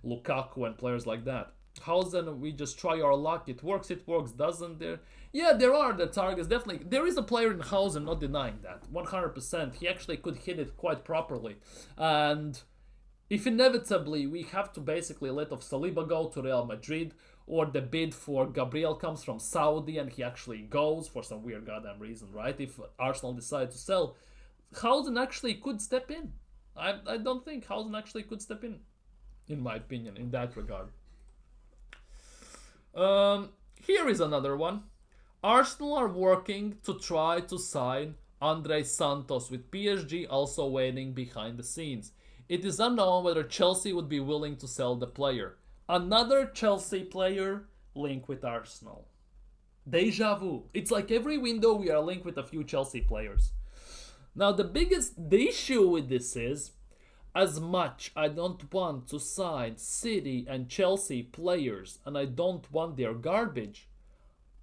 Lukaku, and players like that. Huijsen, we just try our luck. It works, doesn't there? Yeah, there are the targets, definitely. There is a player in Huijsen, not denying that. 100%. He actually could hit it quite properly. And if inevitably we have to basically let off Saliba go to Real Madrid, or the bid for Gabriel comes from Saudi and he actually goes for some weird goddamn reason, right? If Arsenal decide to sell, Huijsen actually could step in. I don't think Huijsen actually could step in my opinion, in that regard. Here is another one. Arsenal are working to try to sign Andre Santos, with PSG also waiting behind the scenes. It is unknown whether Chelsea would be willing to sell the player. Another Chelsea player linked with Arsenal. Deja vu. It's like every window we are linked with a few Chelsea players. Now the issue with this is, as much I don't want to sign City and Chelsea players, and I don't want their garbage,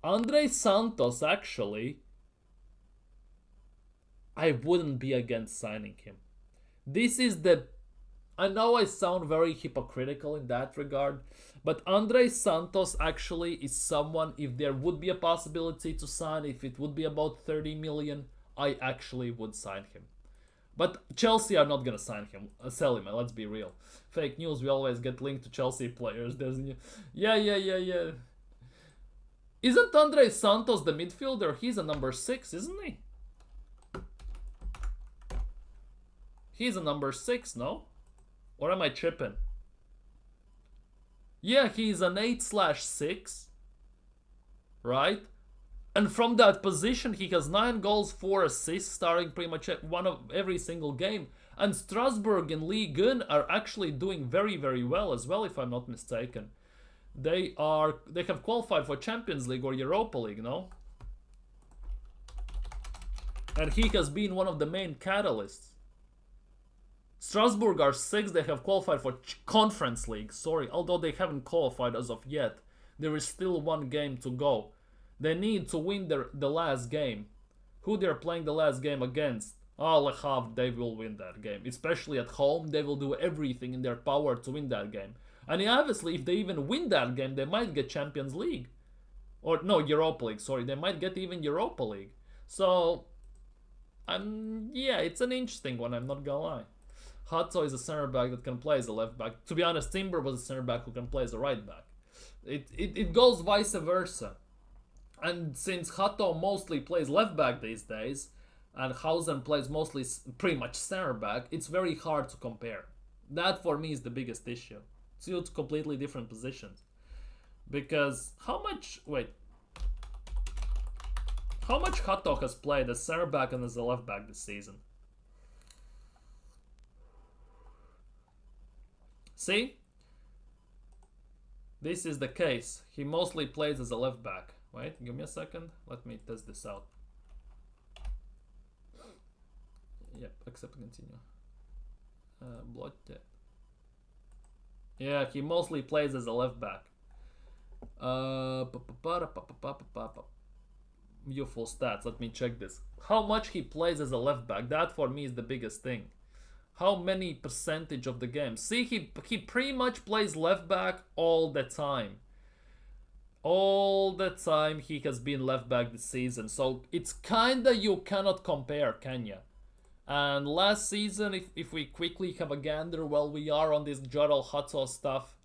Andre Santos, actually, I wouldn't be against signing him. This is I know I sound very hypocritical in that regard, but Andre Santos actually is someone, if there would be a possibility to sign, if it would be about 30 million, I actually would sign him. But Chelsea are not going to sign him, sell him, let's be real. Fake news, we always get linked to Chelsea players, doesn't you? Yeah. Isn't Andre Santos the midfielder? He's a number 6, isn't he? He's a number 6, no? Or am I tripping? Yeah, he's an 8/6, right? And from that position, he has 9 goals, 4 assists, starting pretty much one of every single game. And Strasbourg and Ligue 1 are actually doing very, very well as well, if I'm not mistaken. They have qualified for Champions League or Europa League, no? And he has been one of the main catalysts. Strasbourg are 6, they have qualified for Conference League, sorry, although they haven't qualified as of yet. There is still one game to go. They need to win the last game. Who they're playing the last game against? Oh, Le Havre, they will win that game. Especially at home, they will do everything in their power to win that game. And obviously, if they even win that game, they might get Champions League. Or, no, Europa League, sorry. They might get even Europa League. So, yeah, it's an interesting one, I'm not gonna lie. Hato is a center back that can play as a left back. To be honest, Timber was a center back who can play as a right back. It goes vice versa. And since Hato mostly plays left back these days, and Huijsen plays mostly pretty much center back, it's very hard to compare. That for me is the biggest issue. Two completely different positions. Because how much Hato has played as center back and as a left back this season? See? This is the case. He mostly plays as a left back. Wait, give me a second. Let me test this out. Yep, accept continue. Blocked. Yeah, he mostly plays as a left back. View full stats. Let me check this. How much he plays as a left back? That for me is the biggest thing. How many percentage of the game? See, he pretty much plays left back all the time. All the time he has been left back this season. So it's kinda, you cannot compare, can ya? And last season, if we quickly have a gander while we are on this Jodel Hutto stuff,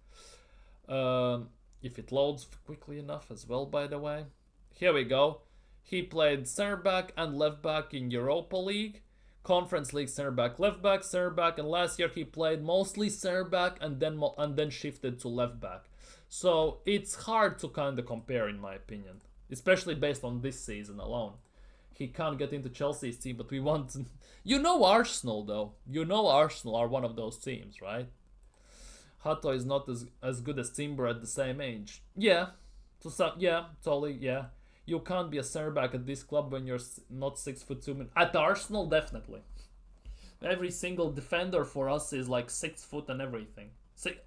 if it loads quickly enough as well, by the way. Here we go. He played center back and left back in Europa League, Conference League center back, left back, center back, and last year he played mostly center back and then shifted to left back. So it's hard to kind of compare, in my opinion, especially based on this season alone. He can't get into Chelsea's team, but we want. You know Arsenal, though. You know Arsenal are one of those teams, right? Hato is not as good as Timber at the same age. Yeah, to some, yeah, totally, yeah. You can't be a center back at this club when you're not 6'2". At Arsenal, definitely. Every single defender for us is like 6 foot and everything.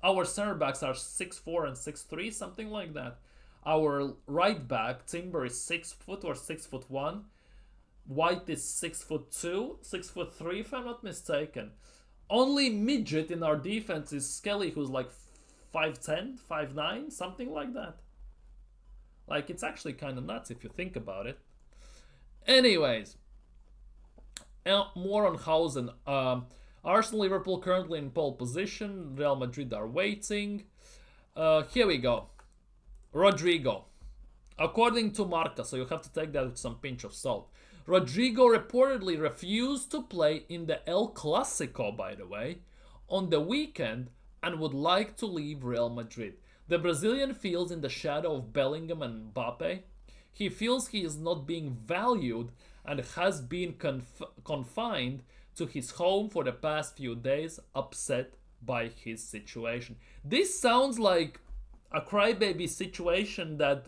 Our center backs are 6'4" and 6'3", something like that. Our right back Timber is 6 foot or 6'1". White is 6'2", 6'3", if I'm not mistaken. Only midget in our defense is Skelly, who's like 5'10", 5'9", something like that. Like, it's actually kind of nuts if you think about it. Anyways, more on Hausen. Arsenal, Liverpool currently in pole position. Real Madrid are waiting. Here we go. Rodrygo. According to Marca, so you have to take that with some pinch of salt. Rodrygo reportedly refused to play in the El Clasico, by the way, on the weekend and would like to leave Real Madrid. The Brazilian feels in the shadow of Bellingham and Mbappe. He feels he is not being valued and has been confined to his home for the past few days, upset by his situation. This sounds like a crybaby situation that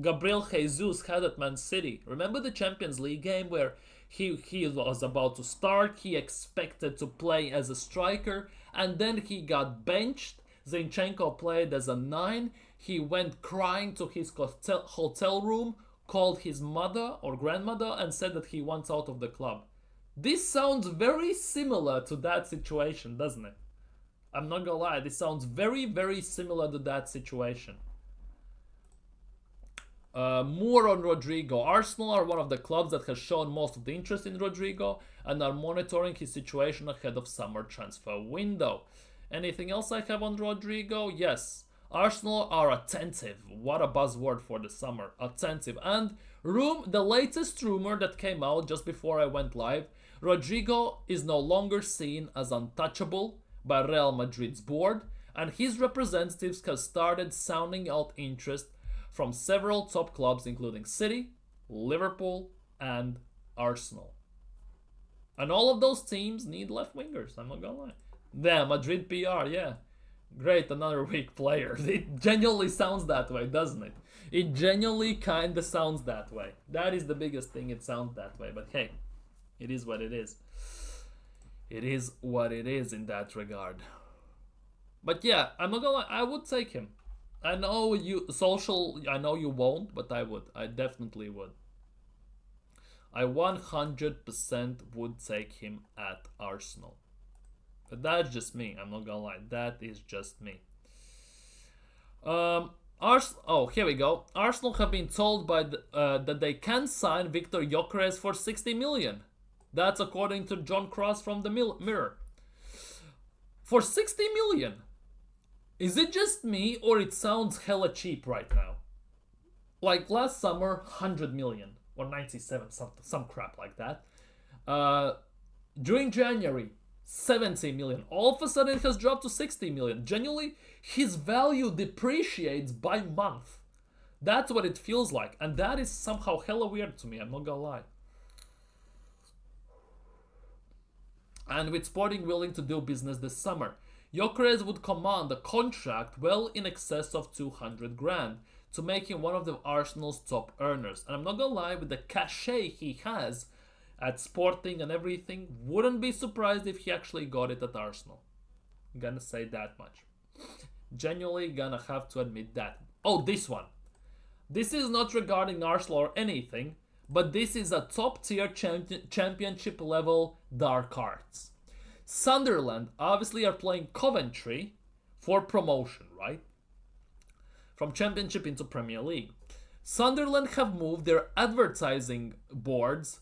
Gabriel Jesus had at Man City. Remember the Champions League game where he was about to start, he expected to play as a striker, and then he got benched. Zinchenko played as a 9. He went crying to his hotel room, called his mother or grandmother, and said that he wants out of the club. This sounds very similar to that situation, doesn't it? I'm not gonna lie, this sounds very, very similar to that situation. More on Rodrygo. Arsenal are one of the clubs that has shown most of the interest in Rodrygo and are monitoring his situation ahead of summer transfer window. Anything else I have on Rodrygo? Yes. Arsenal are attentive. What a buzzword for the summer. Attentive. And the latest rumor that came out just before I went live, Rodrygo is no longer seen as untouchable by Real Madrid's board, and his representatives have started sounding out interest from several top clubs including City, Liverpool, and Arsenal. And all of those teams need left wingers, I'm not gonna lie. Yeah, Madrid PR, yeah. Great, another weak player. It genuinely sounds that way, doesn't it? It genuinely kinda sounds that way. That is the biggest thing, it sounds that way. But hey, it is what it is. It is what it is in that regard. But yeah, I'm not gonna lie, I would take him. I know you won't, but I would. I definitely would. I 100% would take him at Arsenal. But that's just me. I'm not gonna lie. That is just me. Here we go. Arsenal have been told that they can sign Viktor Gyökeres for 60 million. That's according to John Cross from the Mirror. For 60 million. Is it just me or it sounds hella cheap right now? Like last summer, 100 million or 97, some crap like that. During January, 70 million. All of a sudden it has dropped to 60 million. Genuinely, his value depreciates by month. That's what it feels like. And that is somehow hella weird to me, I'm not gonna lie. And with Sporting willing to do business this summer, Gyokeres would command a contract well in excess of 200 grand to make him one of the Arsenal's top earners. And I'm not gonna lie, with the cachet he has at Sporting and everything, wouldn't be surprised if he actually got it at Arsenal. I'm gonna say that much. Genuinely gonna have to admit that. Oh, this one. This is not regarding Arsenal or anything, but this is a top tier championship level dark arts. Sunderland obviously are playing Coventry for promotion, right? From Championship into Premier League. Sunderland have moved their advertising boards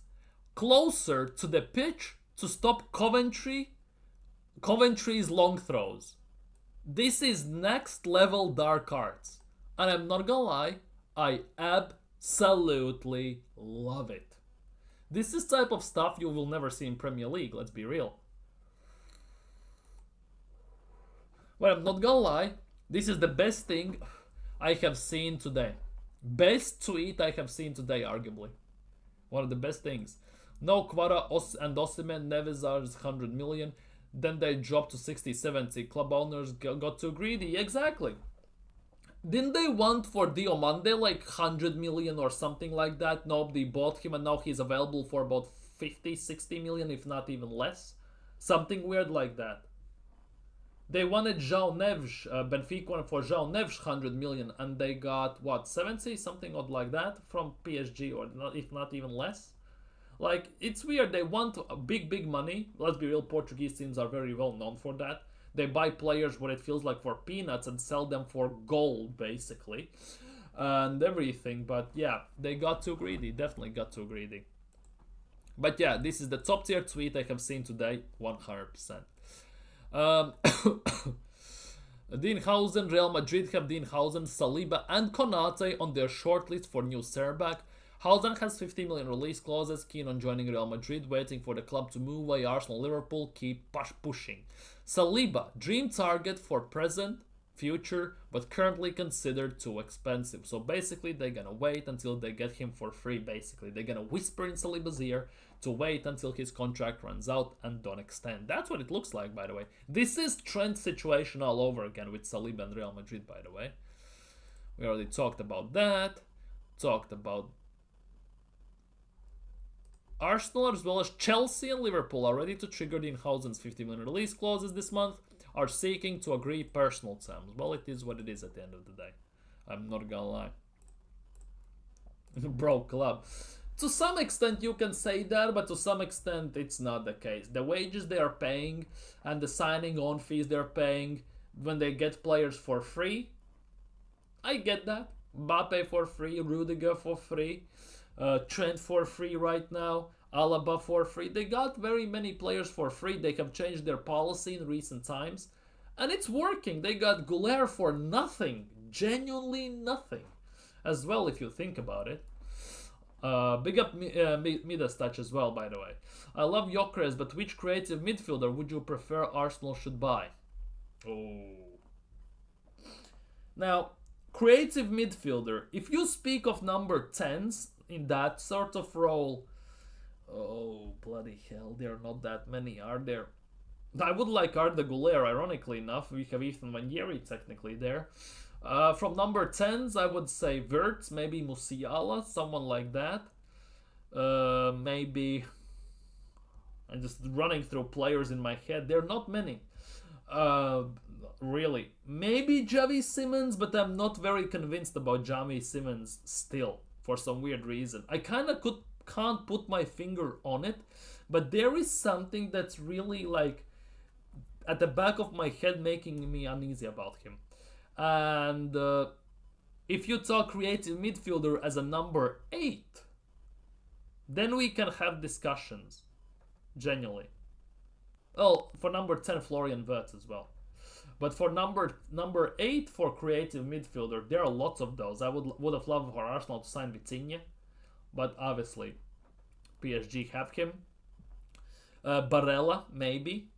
closer to the pitch to stop Coventry's long throws. This is next level dark arts. And I'm not gonna lie, I absolutely love it. This is type of stuff you will never see in Premier League, let's be real. Well, I'm not gonna lie, this is the best thing I have seen today. Best tweet I have seen today, arguably. One of the best things. No Kvara and Osimhen, Neves are 100 million. Then they dropped to 60, 70. Club owners got too greedy. Exactly. Didn't they want for Diomande like 100 million or something like that? Nobody bought him and now he's available for about 50, 60 million, if not even less. Something weird like that. They wanted João Neves, Benfica wanted for João Neves 100 million, and they got, what, 70? Something odd like that from PSG, or not, if not even less. Like, it's weird. They want big money. Let's be real, Portuguese teams are very well known for that. They buy players what it feels like for peanuts and sell them for gold, basically. And everything. But yeah, they got too greedy. Definitely got too greedy. But yeah, this is the top tier tweet I have seen today. 100%. Dean Huijsen, Real Madrid have Dean Huijsen, Saliba and Konate on their shortlist for new Serback. Huijsen has 50 million release clauses, keen on joining Real Madrid, waiting for the club to move away. Arsenal, Liverpool keep pushing. Saliba, dream target for present, future, but currently considered too expensive. So basically they're gonna wait until they get him for free, basically. They're gonna whisper in Saliba's ear to wait until his contract runs out and don't extend. That's what it looks like, by the way. This is Trent situation all over again with Saliba and Real Madrid, by the way. We already talked about that. Talked about Arsenal as well as Chelsea and Liverpool are ready to trigger Dean Huijsen's 50 million release clauses this month, are seeking to agree personal terms. Well, it is what it is at the end of the day. I'm not gonna lie. Broke club. To some extent you can say that, but to some extent it's not the case. The wages they are paying and the signing on fees they're paying when they get players for free, I get that. Mbappe for free, Rodrygo for free, Trent for free right now, Alaba for free. They got very many players for free. They have changed their policy in recent times and it's working. They got Gyokeres for nothing, genuinely nothing as well if you think about it. Big up Midas touch as well, by the way. I love Gyokeres, but which creative midfielder would you prefer Arsenal should buy? Oh. Now, creative midfielder. If you speak of number 10s in that sort of role, oh, bloody hell, there are not that many, are there? I would like Arda Güler, ironically enough. We have Ethan Wanjeri technically there. From number 10s, I would say Wirtz, maybe Musiala, someone like that. Maybe... I'm just running through players in my head. There are not many. Really. Maybe Javi Simmons, but I'm not very convinced about Javi Simmons still, for some weird reason. I kind of can't put my finger on it, but there is something that's really like at the back of my head making me uneasy about him. And if you talk creative midfielder as a number 8, then we can have discussions. Genuinely. Well, for number 10, Florian Wirtz as well. But for number 8 for creative midfielder, there are lots of those. I would have loved for Arsenal to sign Vitinha, but obviously PSG have him. Barella, maybe.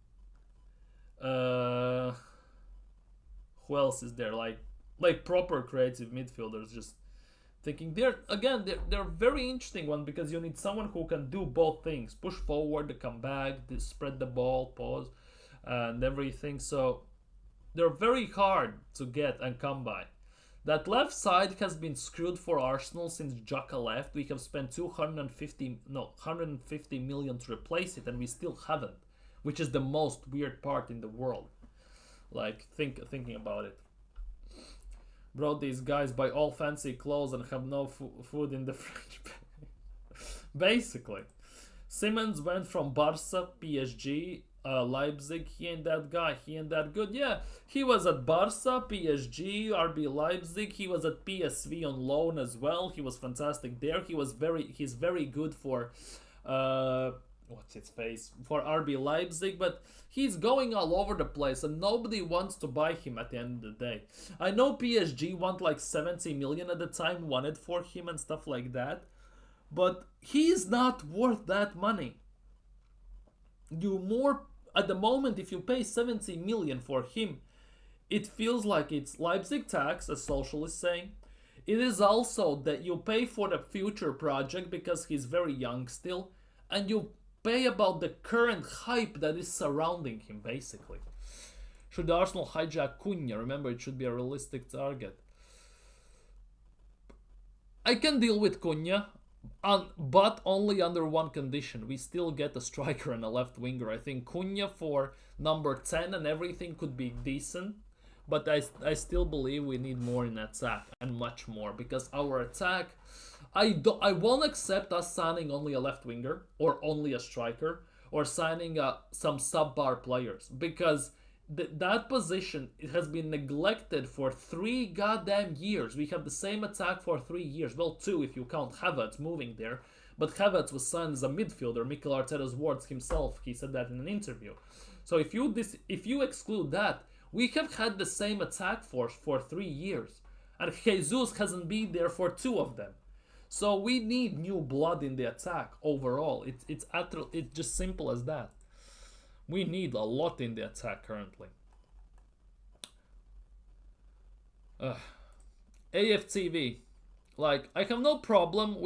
Who else is there? Like proper creative midfielders. Just thinking they're very interesting one because you need someone who can do both things: push forward, come back, spread the ball, pause, and everything. So they're very hard to get and come by. That left side has been screwed for Arsenal since Xhaka left. We have spent 150 million to replace it, and we still haven't, which is the most weird part in the world. Like thinking about it. Bro, these guys buy all fancy clothes and have no food in the fridge. Basically. Simmons went from Barca, PSG, Leipzig. He ain't that guy. He ain't that good. Yeah, he was at Barca, PSG, RB Leipzig. He was at PSV on loan as well. He was fantastic there. He's very good for what's his face, for RB Leipzig, but he's going all over the place and nobody wants to buy him at the end of the day. I know PSG want like 70 million at the time, wanted for him and stuff like that, but he's not worth that money. You more at the moment, if you pay 70 million for him, it feels like it's Leipzig tax, as Social is saying. It is also that you pay for the future project because he's very young still, and you pay about the current hype that is surrounding him, basically. Should Arsenal hijack Cunha? Remember, it should be a realistic target. I can deal with Cunha, but only under one condition. We still get a striker and a left winger. I think Cunha for number 10 and everything could be decent, but I still believe we need more in attack and much more, because our attack, I won't accept us signing only a left winger or only a striker or signing some subpar players, because that position, it has been neglected for 3 goddamn years. We have the same attack for 3 years. Well, 2 if you count Havertz moving there. But Havertz was signed as a midfielder. Mikel Arteta's words himself, he said that in an interview. So if you exclude that, we have had the same attack force for 3 years. And Jesus hasn't been there for 2 of them. So we need new blood in the attack overall. It's just simple as that. We need a lot in the attack currently. AFTV, like, I have no problem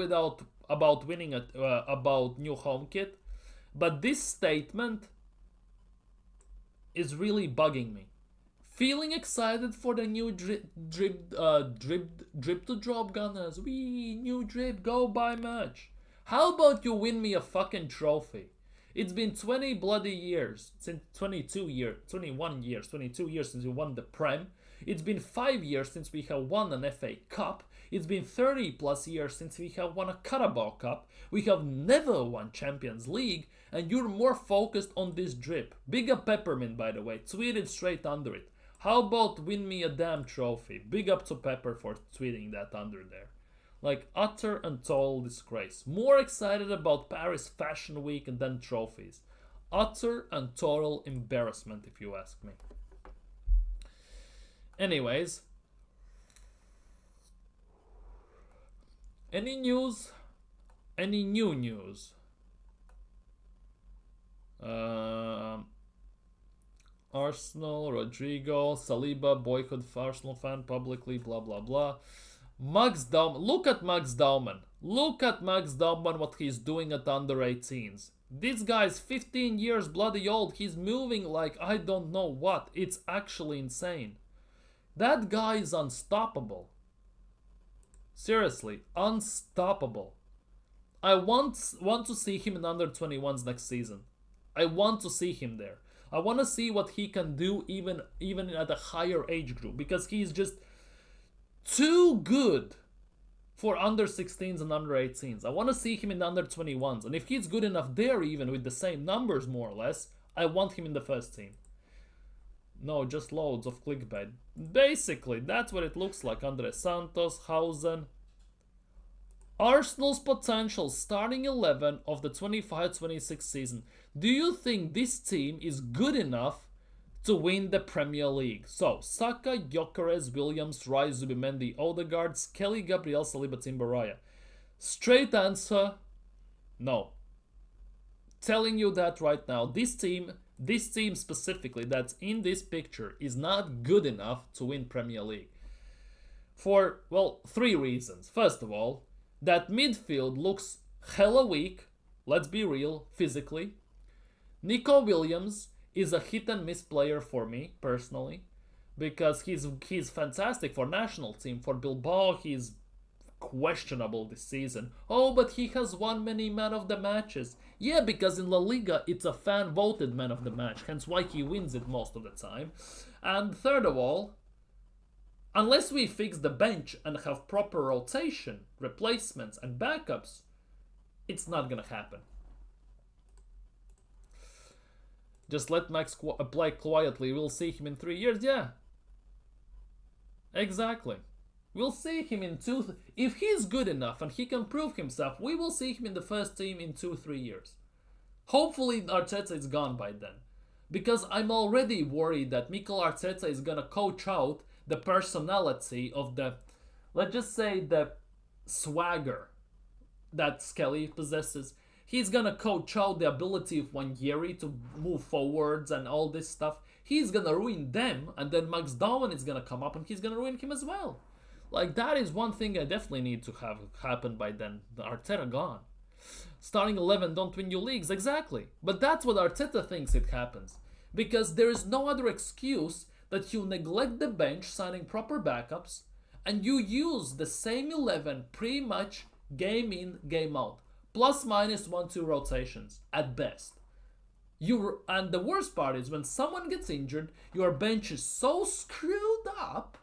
about winning about new home kit, but this statement is really bugging me. Feeling excited for the new drip to drop gunners. New drip, go buy merch. How about you win me a fucking trophy? It's been 20 bloody years, since 22 years since we won the Prem. It's been 5 years since we have won an FA Cup. It's been 30 plus years since we have won a Carabao Cup. We have never won Champions League, and you're more focused on this drip. Big up Peppermint, by the way, tweeted straight under it. How about win me a damn trophy? Big up to Pepper for tweeting that under there. Like, utter and total disgrace. More excited about Paris Fashion Week than trophies. Utter and total embarrassment, if you ask me. Anyways. Any news? Any new news? Arsenal, Rodrygo, Saliba, boycott Arsenal fan publicly, blah blah blah. Max Dauman, look at Max Dauman. Look at Max Dauman, what he's doing at under 18s. This guy's 15 years bloody old. He's moving like I don't know what. It's actually insane. That guy is unstoppable. Seriously, unstoppable. I want to see him in under 21s next season. I want to see him there. I want to see what he can do even at a higher age group, because he's just too good for under 16s and under 18s. I want to see him in under 21s, and if he's good enough there, even with the same numbers more or less, I want him in the first team. No, just loads of clickbait. Basically, that's what it looks like. Andre Santos, Hausen. Arsenal's potential starting 11 of the 25-26 season. Do you think this team is good enough to win the Premier League? So, Saka, Gyokeres, Williams, Rice, Zubimendi, Odegaard, Kelly, Gabriel, Saliba, Timberraya. Straight answer, no. Telling you that right now, this team specifically that's in this picture is not good enough to win Premier League. For, well, 3 reasons. First of all, that midfield looks hella weak, let's be real, physically. Nico Williams is a hit and miss player for me, personally, because he's fantastic for national team. For Bilbao, he's questionable this season. Oh, but he has won many man of the matches. Yeah, because in La Liga, it's a fan-voted man of the match, hence why he wins it most of the time. And third of all, unless we fix the bench and have proper rotation, replacements, and backups, it's not gonna happen. Just let Max play quietly. We'll see him in 3 years. Yeah. Exactly. We'll see him in if he's good enough and he can prove himself, we will see him in the first team in 2-3 years. Hopefully Arteta is gone by then. Because I'm already worried that Mikel Arteta is gonna coach out the personality of the, let's just say, the swagger that Skelly possesses. He's gonna coach out the ability of Wangieri to move forwards and all this stuff. He's gonna ruin them, and then Max Darwin is gonna come up and he's gonna ruin him as well. Like, that is one thing I definitely need to have happen by then. The Arteta gone. Starting 11 don't win you leagues, exactly. But that's what Arteta thinks it happens. Because there is no other excuse that you neglect the bench signing proper backups and you use the same 11 pretty much game in, game out. Plus minus 1-2 rotations at best. And the worst part is when someone gets injured, your bench is so screwed up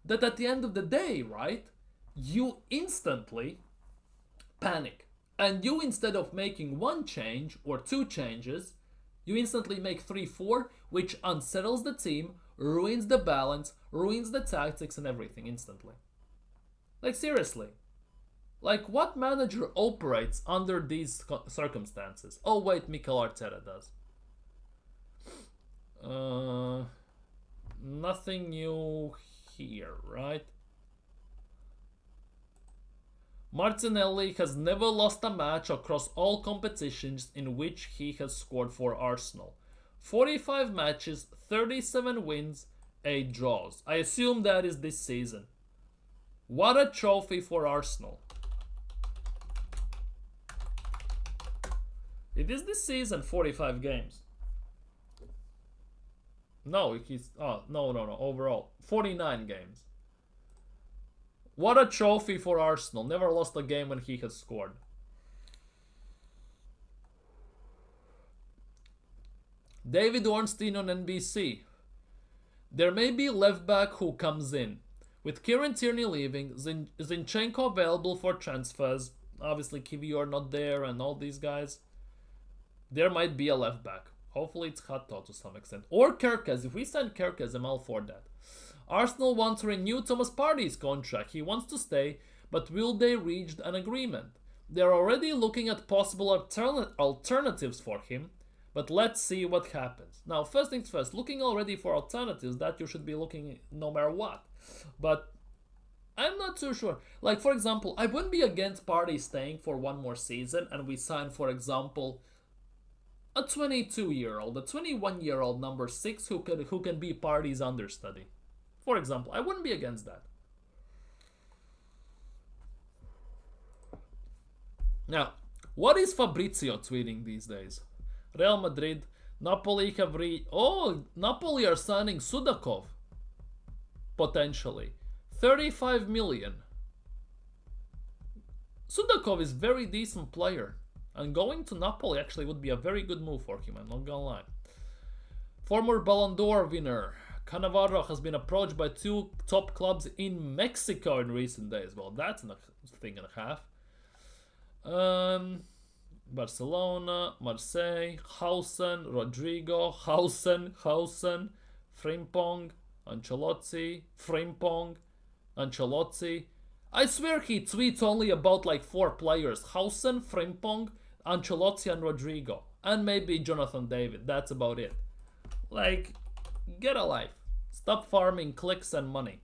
that at the end of the day, right, you instantly panic. And you, instead of making one change or two changes, you instantly make 3-4, which unsettles the team, ruins the balance, ruins the tactics and everything instantly. Like, seriously. Like, what manager operates under these circumstances? Oh wait, Mikel Arteta does. Nothing new here, right? Martinelli has never lost a match across all competitions in which he has scored for Arsenal. 45 matches, 37 wins, 8 draws. I assume that is this season. What a trophy for Arsenal. It is this season, 45 games. No, no, overall. 49 games. What a trophy for Arsenal. Never lost a game when he has scored. David Ornstein on NBC. There may be left back who comes in. With Kieran Tierney leaving, Zinchenko available for transfers. Obviously Kivior not there and all these guys. There might be a left back. Hopefully it's Hato to some extent. Or Gyökeres. If we sign Gyökeres, I'm all for that. Arsenal want to renew Thomas Partey's contract. He wants to stay, but will they reach an agreement? They're already looking at possible alternatives for him, but let's see what happens. Now, first things first, looking already for alternatives, that you should be looking no matter what. But I'm not too sure. Like, for example, I wouldn't be against Partey staying for one more season and we sign, for example, a 22-year-old, a 21-year-old number 6 who can be Partey's understudy. For example, I wouldn't be against that. Now, what is Fabrizio tweeting these days? Real Madrid, Napoli have Napoli are signing Sudakov. Potentially. 35 million. Sudakov is a very decent player. And going to Napoli actually would be a very good move for him, I'm not gonna lie. Former Ballon d'Or winner Cannavaro has been approached by 2 top clubs in Mexico in recent days. Well, that's a thing and a half. Barcelona, Marseille, Huijsen, Rodrygo, Huijsen, Frimpong, Ancelotti, Frimpong, Ancelotti. I swear he tweets only about like 4 players. Huijsen, Frimpong, Ancelotti and Rodrygo. And maybe Jonathan David. That's about it. Like, get a life. Stop farming clicks and money.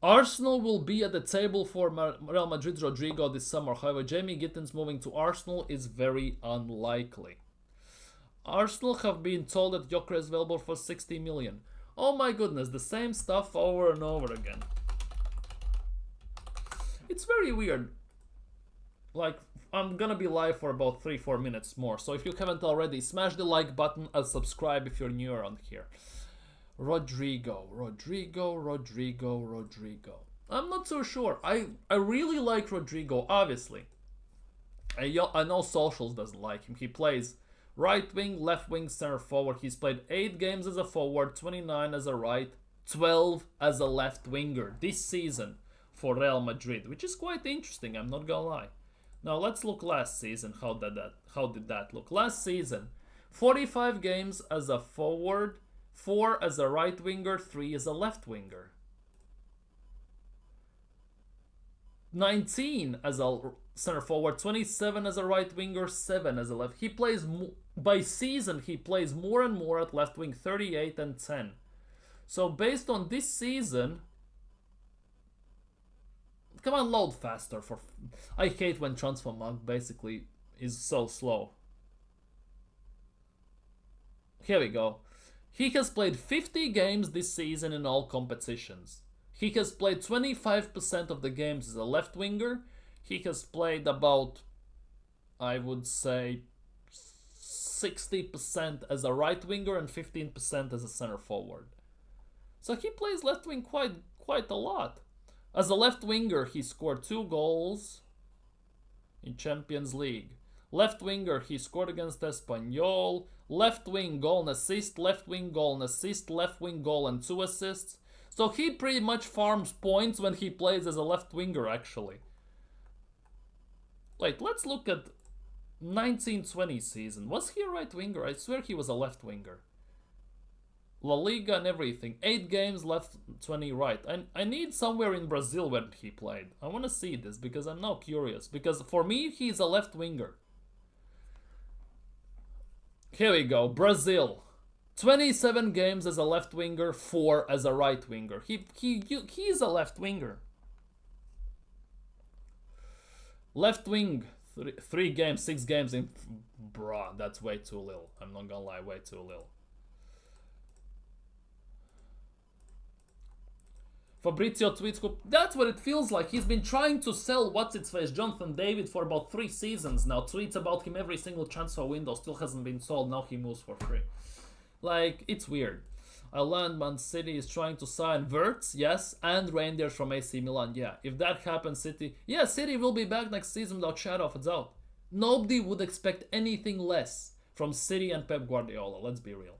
Arsenal will be at the table for Real Madrid's Rodrygo this summer. However, Jamie Gittins moving to Arsenal is very unlikely. Arsenal have been told that Gyokeres is available for 60 million. Oh my goodness, the same stuff over and over again. It's very weird. Like, I'm gonna be live for about 3-4 minutes more, so if you haven't already, smash the like button and subscribe if you're new around here. Rodrygo. I'm not so sure. I really like Rodrygo, obviously. I know Socials doesn't like him. He plays right wing, left wing, center forward. He's played 8 games as a forward, 29 as a right, 12 as a left winger this season for Real Madrid, which is quite interesting, I'm not gonna lie. Now let's look last season. How did that look? Last season, 45 games as a forward, 4 as a right winger, 3 as a left winger. 19 as a center forward, 27 as a right winger, 7 as a left. He plays by season. He plays more and more at left wing, 38 and 10. So based on this season, come on, load faster. I hate when transfer mark basically is so slow. Here we go. He has played 50 games this season in all competitions. He has played 25% of the games as a left winger. He has played about, I would say, 60% as a right winger and 15% as a center forward. So he plays left wing quite a lot. As a left winger, he scored 2 goals in Champions League. Left winger, he scored against Espanyol. Left wing, goal and assist. Left wing, goal and assist. Left wing, goal and 2 assists. So he pretty much farms points when he plays as a left winger, actually. Wait, let's look at 1920 season. Was he a right winger? I swear he was a left winger. La Liga and everything. 8 games, left 20 right. I need somewhere in Brazil when he played. I want to see this because I'm now curious. Because for me, he's a left winger. Here we go. Brazil. 27 games as a left winger, 4 as a right winger. He's a left winger. Left wing, 3 games, 6 games in... Bruh, that's way too little. I'm not gonna lie, way too little. Fabrizio tweets, that's what it feels like. He's been trying to sell what's-its-face Jonathan David for about 3 seasons now. Tweets about him every single transfer window, still hasn't been sold. Now he moves for free. Like, it's weird. I learned Man City is trying to sign Wirtz, yes, and Reindeers from AC Milan. Yeah, if that happens, City will be back next season without shadow of a doubt. Nobody would expect anything less from City and Pep Guardiola, let's be real.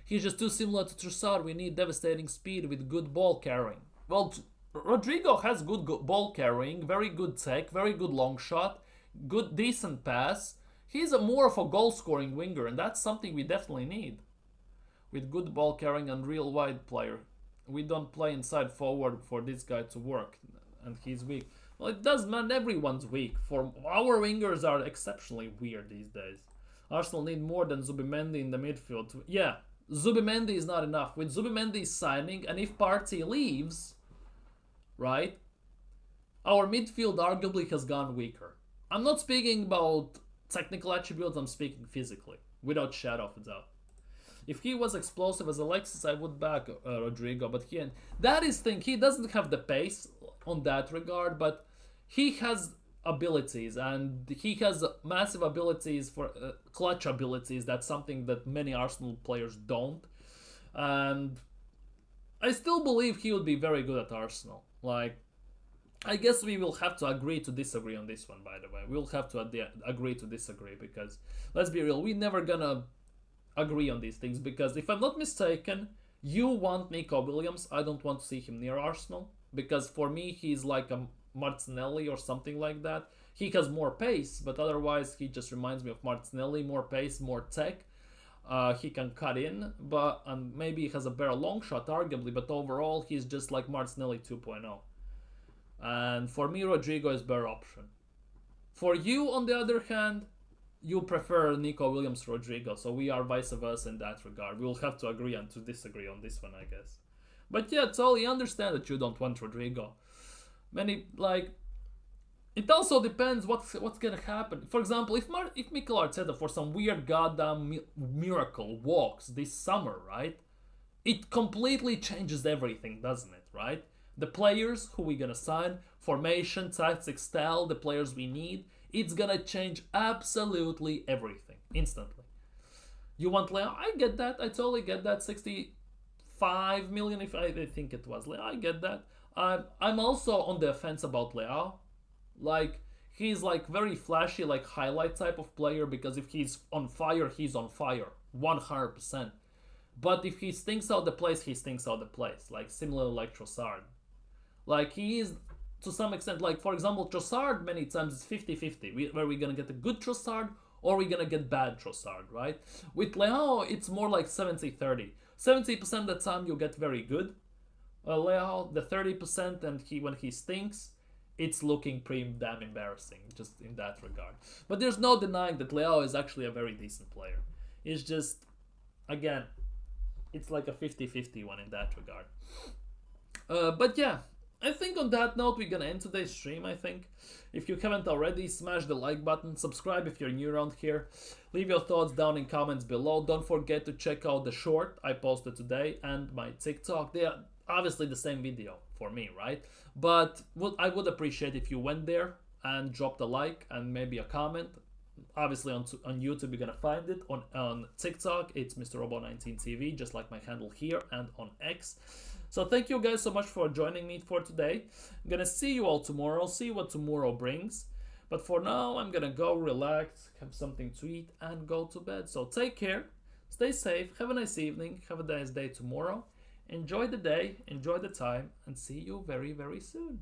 He's just too similar to Trossard. We need devastating speed with good ball carrying. Well, Rodrygo has good ball carrying, very good tech, very good long shot, good decent pass. He's more of a goal scoring winger, and that's something we definitely need. With good ball carrying and real wide player. We don't play inside forward for this guy to work, and he's weak. Well, it does, man. Everyone's weak. For our wingers are exceptionally weird these days. Arsenal need more than Zubimendi in the midfield. Yeah, Zubimendi is not enough. With Zubimendi's signing, and if Partey leaves, right, our midfield arguably has gone weaker. I'm not speaking about technical attributes, I'm speaking physically, without shadow of a doubt. If he was explosive as Alexis, I would back Rodrygo, but that is thing. He doesn't have the pace on that regard, but he has abilities, and he has massive abilities for clutch abilities. That's something that many Arsenal players don't, and I still believe he would be very good at Arsenal. Like, I guess we will have to agree to disagree on this one, by the way. We'll have to agree to disagree, because let's be real, we're never gonna agree on these things, because if I'm not mistaken, you want Nico Williams. I don't want to see him near Arsenal, because for me he's like a Martinelli or something like that. He has more pace, but otherwise he just reminds me of Martinelli. More pace, more tech. He can cut in, and maybe he has a better long shot arguably, but overall he's just like Martinelli 2.0. And for me, Rodrygo is a better option. For you, on the other hand, you prefer Nico Williams to Rodrygo, so we are vice versa in that regard. We'll have to agree and to disagree on this one, I guess. But yeah, totally understand that you don't want Rodrygo. It also depends what's gonna happen. For example, if Mikel Arteta for some weird goddamn miracle walks this summer, right? It completely changes everything, doesn't it, right? The players who we're gonna sign, formation, tactics, style, the players we need, it's gonna change absolutely everything instantly. You want Leo? I get that. I totally get that. 65 million, if I think it was. I get that. I'm also on the fence about Leo. Like, he's like very flashy, like highlight type of player, because if he's on fire, he's on fire, 100%. But if he stinks out the place, he stinks out the place. Like, similar like Trossard. Like, he is, to some extent, like, for example, Trossard many times is 50-50. Where we're going to get a good Trossard or we're going to get bad Trossard, right? With Leo, it's more like 70-30. 70% of the time you get very good Leo, the 30%, and when he stinks, it's looking pretty damn embarrassing just in that regard. But there's no denying that Leao is actually a very decent player. It's just, again, it's like a 50-50 one in that regard. But yeah, I think on that note, we're gonna end today's stream, I think. If you haven't already, smash the like button, subscribe if you're new around here, leave your thoughts down in comments below. Don't forget to check out the short I posted today and my TikTok. They are obviously the same video for me, right? But I would appreciate if you went there and dropped a like and maybe a comment. Obviously on YouTube you're gonna find it. On TikTok it's MrRobo19TV, just like my handle here, and on X. So thank you guys so much for joining me for today. I'm gonna see you all tomorrow, see what tomorrow brings. But for now, I'm gonna go relax, have something to eat, and go to bed. So take care, stay safe, have a nice evening, have a nice day tomorrow. Enjoy the day, enjoy the time, and see you very, very soon.